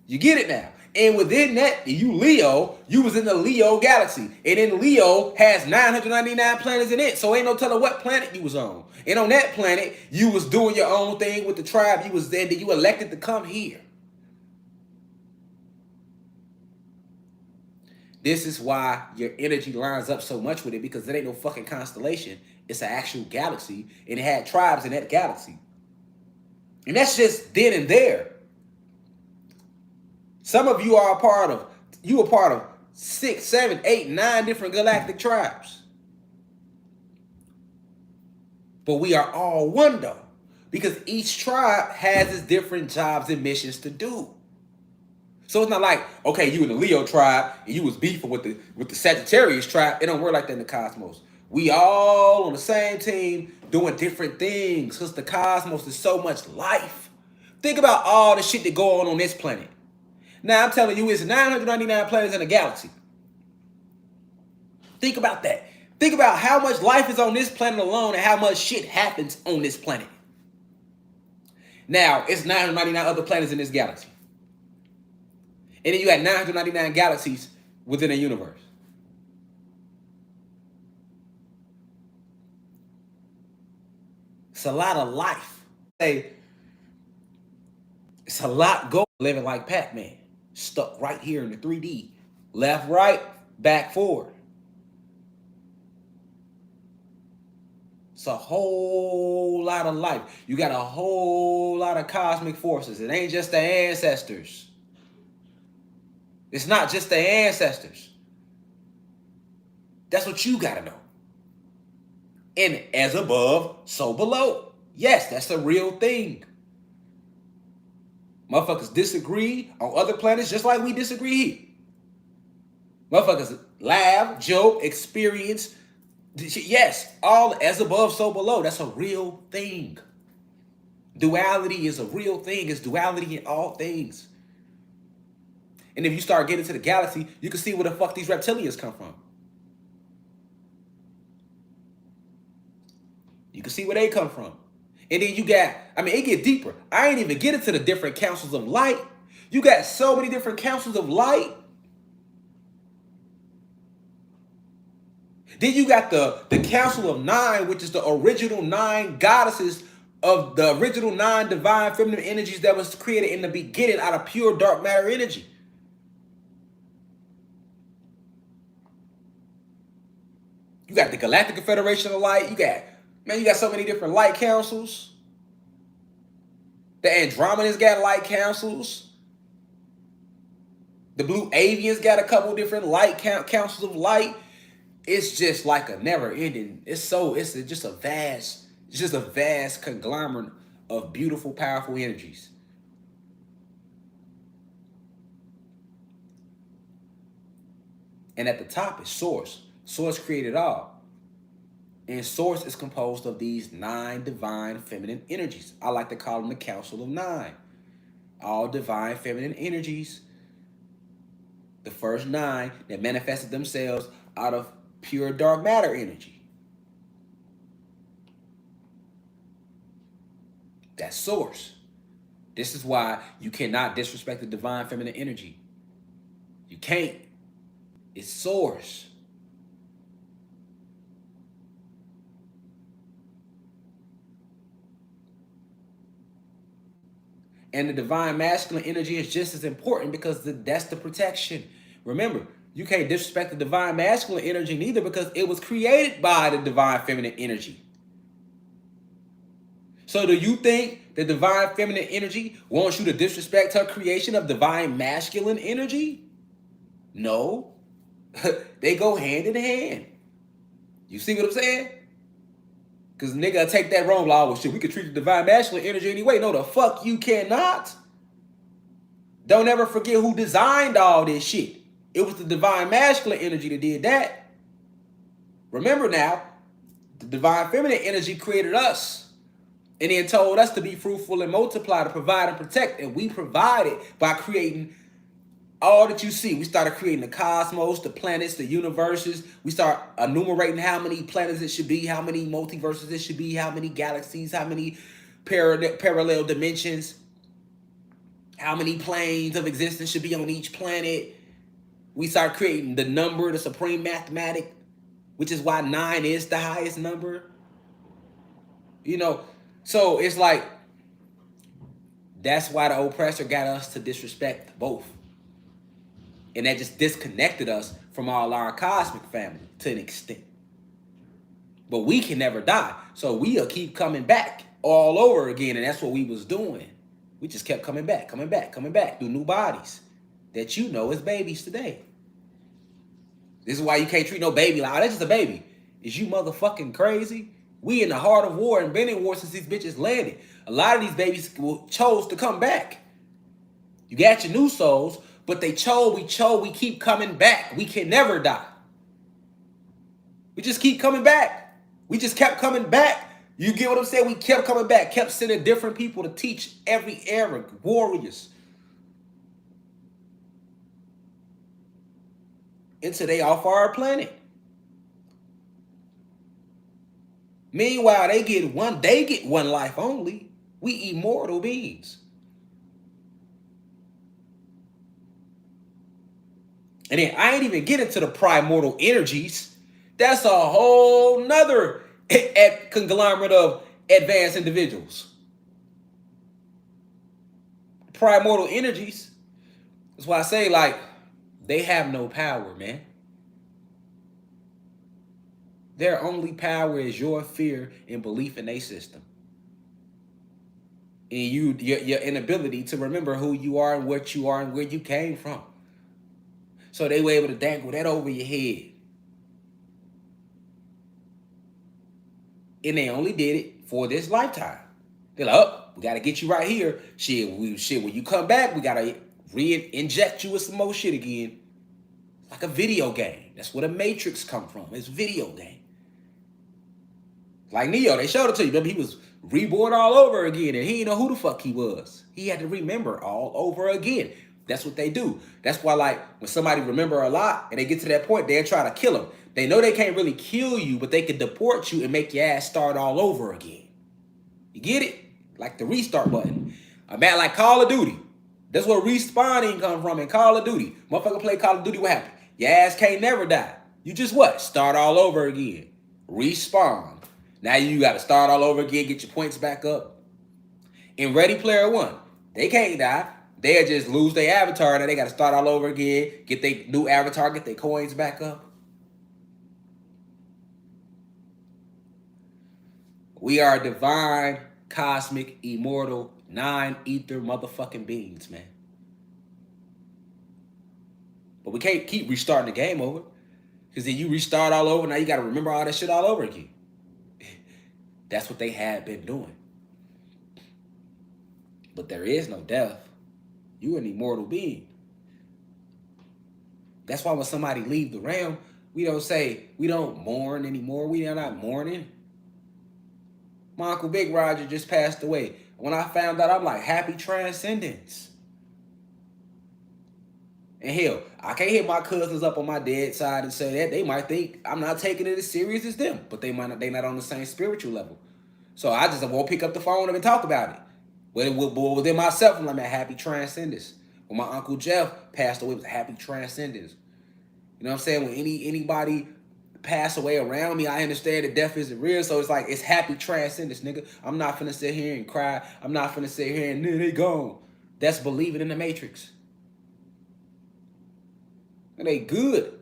You get it now. And within that, you Leo, you was in the Leo galaxy. And then Leo has 999 planets in it. So ain't no telling what planet you was on. And on that planet, you was doing your own thing with the tribe you was there, that you elected to come here. This is why your energy lines up so much with it, because it ain't no fucking constellation. It's an actual galaxy, and it had tribes in that galaxy. And that's just then and there. Some of you are a part of 6, 7, 8, 9 different galactic tribes. But we are all one though. Because each tribe has its different jobs and missions to do. So it's not like, okay, you in the Leo tribe and you was beefing with the Sagittarius tribe. It don't work like that in the cosmos. We all on the same team doing different things because the cosmos is so much life. Think about all the shit that go on this planet. Now I'm telling you, it's 999 planets in the galaxy. Think about that. Think about how much life is on this planet alone and how much shit happens on this planet. Now, it's 999 other planets in this galaxy. And then you got 999 galaxies within a universe. It's a lot of life. It's a lot going living like Pac-Man. Stuck right here in the 3D. Left, right, back, forward. It's a whole lot of life. You got a whole lot of cosmic forces. It ain't just the ancestors. It's not just the ancestors. That's what you gotta know. And as above, so below. Yes, that's a real thing. Motherfuckers disagree on other planets just like we disagree here. Motherfuckers laugh, joke, experience. Yes, all as above, so below. That's a real thing. Duality is a real thing. It's duality in all things. And if you start getting to the galaxy, you can see where the fuck these reptilians come from. You can see where they come from. And then you got, it get deeper. I ain't even get into the different councils of light. You got so many different councils of light. Then you got the Council of Nine, which is the original 9 goddesses of the original 9 divine feminine energies that was created in the beginning out of pure dark matter energy. You got the Galactic Confederation of Light. You got so many different light councils. The Andromedans got light councils. The Blue Avians got a couple different light councils of light. It's just like a never ending. It's just a vast conglomerate of beautiful, powerful energies. And at the top is Source. Source created all. And Source is composed of these 9 divine feminine energies. I like to call them the Council of 9. All divine feminine energies. The first 9 that manifested themselves out of pure dark matter energy. That's Source. This is why you cannot disrespect the divine feminine energy. You can't. It's Source. And the divine masculine energy is just as important because that's the protection. Remember, you can't disrespect the divine masculine energy neither because it was created by the divine feminine energy. So do you think the divine feminine energy wants you to disrespect her creation of divine masculine energy? No. They go hand in hand. You see what I'm saying? Because nigga take that wrong. Well, shit, we could treat the divine masculine energy anyway. No, the fuck you cannot. Don't ever forget who designed all this shit. It was the divine masculine energy that did that. Remember now, the divine feminine energy created us and then told us to be fruitful and multiply, to provide and protect. And we provided by creating all that you see. We started creating the cosmos, the planets, the universes. We start enumerating how many planets it should be, how many multiverses it should be, how many galaxies, how many parallel dimensions, how many planes of existence should be on each planet. We start creating the number, the supreme mathematic, which is why 9 is the highest number. So it's like, that's why the oppressor got us to disrespect both. And that just disconnected us from all our cosmic family to an extent. But we can never die. So we'll keep coming back all over again. And that's what we was doing. We just kept coming back through new bodies that you know as babies today. This is why you can't treat no baby like, oh, that's just a baby. Is you motherfucking crazy? We in the heart of war and been in war since these bitches landed. A lot of these babies chose to come back. You got your new souls, but we keep coming back. We can never die. We just keep coming back. We just kept coming back. You get what I'm saying? We kept coming back, kept sending different people to teach every era, warriors. Until they off our planet. Meanwhile, they get one life only. We immortal beings. And then I ain't even get into the primordial energies. That's a whole nother conglomerate of advanced individuals. Primordial energies. That's why I say, like, they have no power, man. Their only power is your fear and belief in a system. And your inability to remember who you are and what you are and where you came from. So they were able to dangle that over your head. And they only did it for this lifetime. They're like, oh, we got to get you right here. Shit, when you come back, we got to re-inject you with some more shit again. Like a video game. That's where the Matrix come from. It's a video game. Like Neo, they showed it to you. Remember, he was reborn all over again, and he didn't know who the fuck he was. He had to remember all over again. That's what they do. That's why, like, when somebody remember a lot and they get to that point, they'll try to kill them. They know they can't really kill you, but they can deport you and make your ass start all over again. You get it? Like the restart button. I'm at like Call of Duty. That's where respawning come from in Call of Duty. Motherfucker play Call of Duty, what happened? Your ass can't never die. You just what? Start all over again. Respawn. Now you got to start all over again, get your points back up. In Ready Player One, they can't die. They'll just lose their avatar. Now they got to start all over again, get their new avatar, get their coins back up. We are divine, cosmic, immortal, non-ether motherfucking beings, man. But we can't keep restarting the game over. Because then you restart all over, now you got to remember all that shit all over again. That's what they had been doing. But there is no death. You an immortal being. That's why when somebody leave the realm, we don't mourn anymore. We are not mourning. My Uncle Big Roger just passed away. When I found out, I'm like, happy transcendence. And hell, I can't hit my cousins up on my dead side and say that. They might think I'm not taking it as serious as them, but they not on the same spiritual level. So I just won't pick up the phone and talk about it. Within myself, I'm like, man, happy transcendence. When my Uncle Jeff passed away, it was a happy transcendence. You know what I'm saying? When anybody pass away around me, I understand that death isn't real. So it's like, it's happy transcendence, nigga. I'm not finna sit here and cry. I'm not finna sit here and they gone. That's believing in the Matrix. And they good.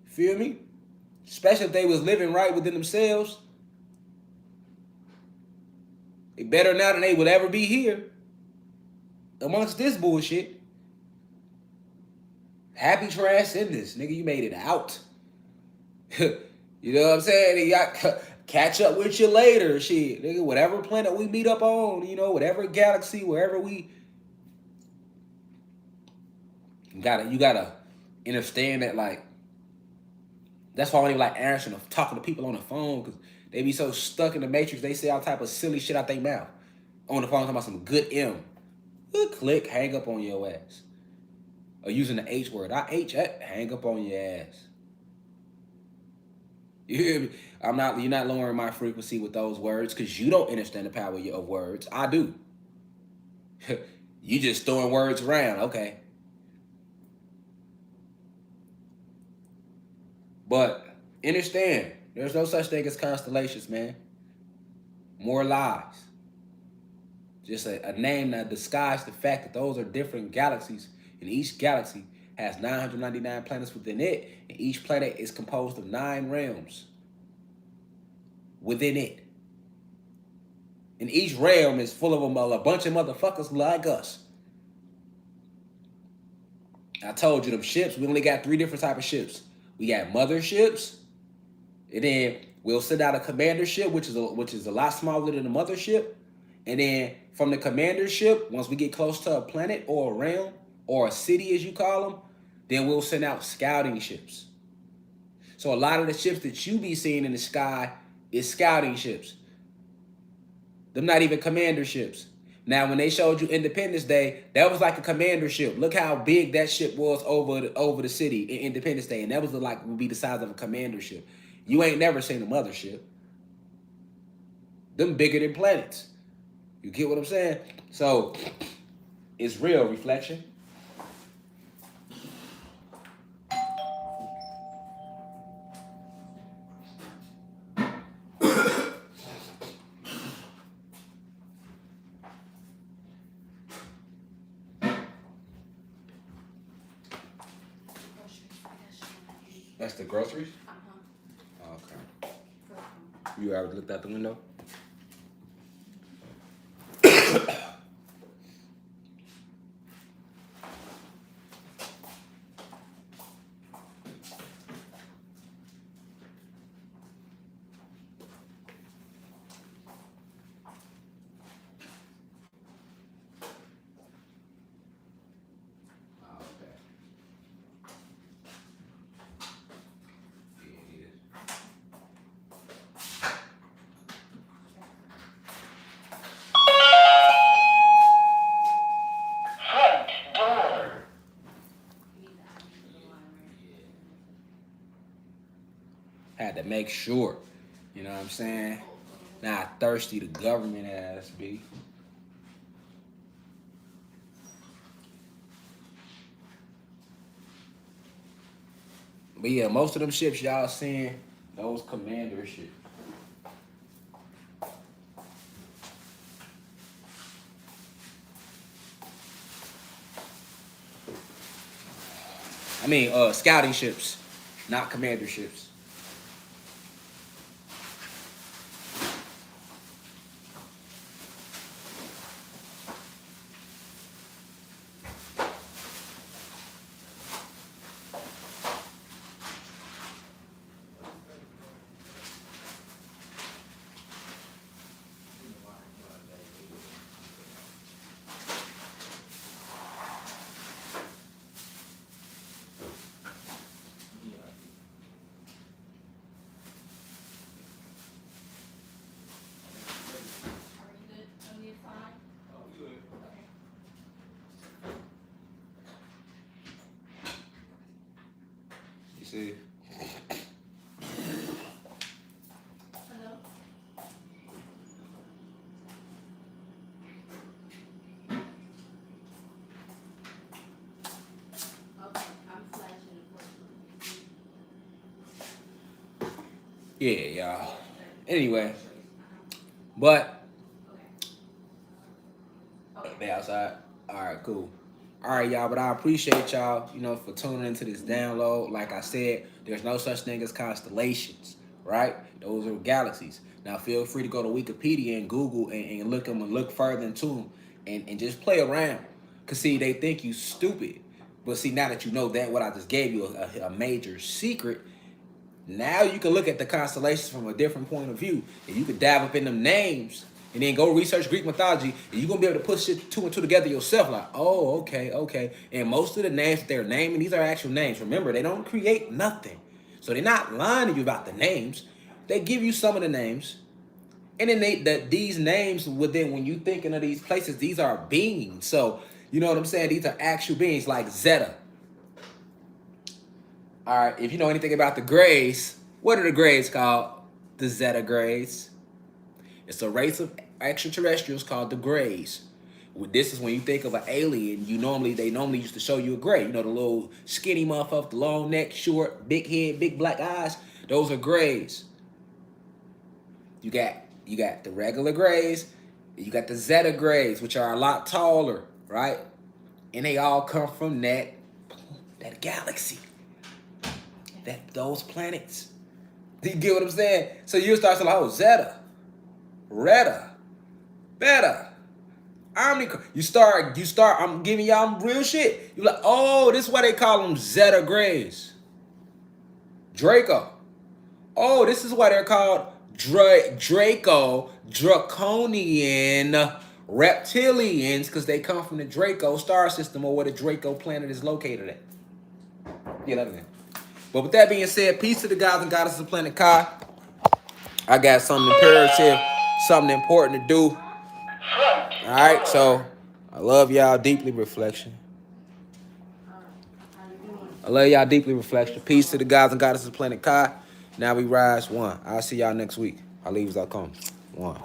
Feel me? Especially if they was living right within themselves. They better now than they would ever be here. Amongst this bullshit. Happy transcendence. Nigga, you made it out. You know what I'm saying? You got catch up with you later. Shit. Nigga, whatever planet we meet up on, you know, whatever galaxy, wherever we. You gotta understand that, like, that's why I don't even like answering or talking to people on the phone, because they be so stuck in the Matrix, they say all type of silly shit out their mouth. On the phone talking about some good M. Good click, hang up on your ass. Or using the H word. Hang up on your ass. You hear me? You're not lowering my frequency with those words because you don't understand the power of words. I do. You just throwing words around, okay. But understand, there's no such thing as constellations, man. More lies. Just a name that disguises the fact that those are different galaxies, and each galaxy has 999 planets within it, and each planet is composed of 9 realms within it. And each realm is full of a bunch of motherfuckers like us. I told you them ships, we only got 3 different types of ships. We got motherships, and then We'll send out a commander ship, which is a lot smaller than the mothership, and then from the commander ship, once we get close to a planet or a realm or a city, as you call them, then we'll send out scouting ships. So a lot of the ships that you be seeing in the sky is scouting ships. Them not even commander ships. Now, when they showed you Independence Day, that was like a commander ship. Look how big that ship was over the city in Independence Day, and that was like would be the size of a commander ship. You ain't never seen a mothership. Them bigger than planets. You get what I'm saying? So it's real reflection. That's the groceries? Uh-huh. Okay. You ever looked out the window? Had to make sure. You know what I'm saying? Not thirsty the government ass be. But yeah, most of them ships y'all seeing, those commander ships. I mean, scouting ships, not commander ships. You see? Yeah, y'all. Anyway, but they outside. All right, cool. All right, y'all. But I appreciate y'all, for tuning into this download. Like I said, there's no such thing as constellations, right? Those are galaxies. Now, feel free to go to Wikipedia and Google and look them and look further into them and just play around. Cause see, they think you stupid, but see, now that you know that, what I just gave you a major secret. Now you can look at the constellations from a different point of view, and you can dive up in them names, and then go research Greek mythology, and you're gonna be able to put shit two and two together yourself. Like, oh, okay, okay. And most of the names that they're naming, these are actual names. Remember, they don't create nothing, so they're not lying to you about the names. They give you some of the names, and then these names within, when you thinking of these places, these are beings. So you know what I'm saying? These are actual beings, like Zeta. All right, if you know anything about the Greys, what are the Greys called? The Zeta Greys. It's a race of extraterrestrials called the Greys. This is when you think of an alien, they normally used to show you a gray. The little skinny motherfucker, the long neck, short, big head, big black eyes. Those are Greys. You got the regular Greys, you got the Zeta Greys, which are a lot taller, right? And they all come from that galaxy. Those planets. Do you get what I'm saying? So you start saying, oh, Zeta, Reta, Beta, Omni. You start, I'm giving y'all real shit. You're like, oh, this is why they call them Zeta Greys. Draco. Oh, this is why they're called Draconian reptilians, because they come from the Draco star system, or where the Draco planet is located at. Yeah, let me. But with that being said, peace to the gods and goddesses of planet Kai. I got something imperative, something important to do. All right, so I love y'all deeply, reflection. I love y'all deeply, reflection. Peace to the gods and goddesses of planet Kai. Now we rise. One. I'll see y'all next week. I'll leave as I come. One.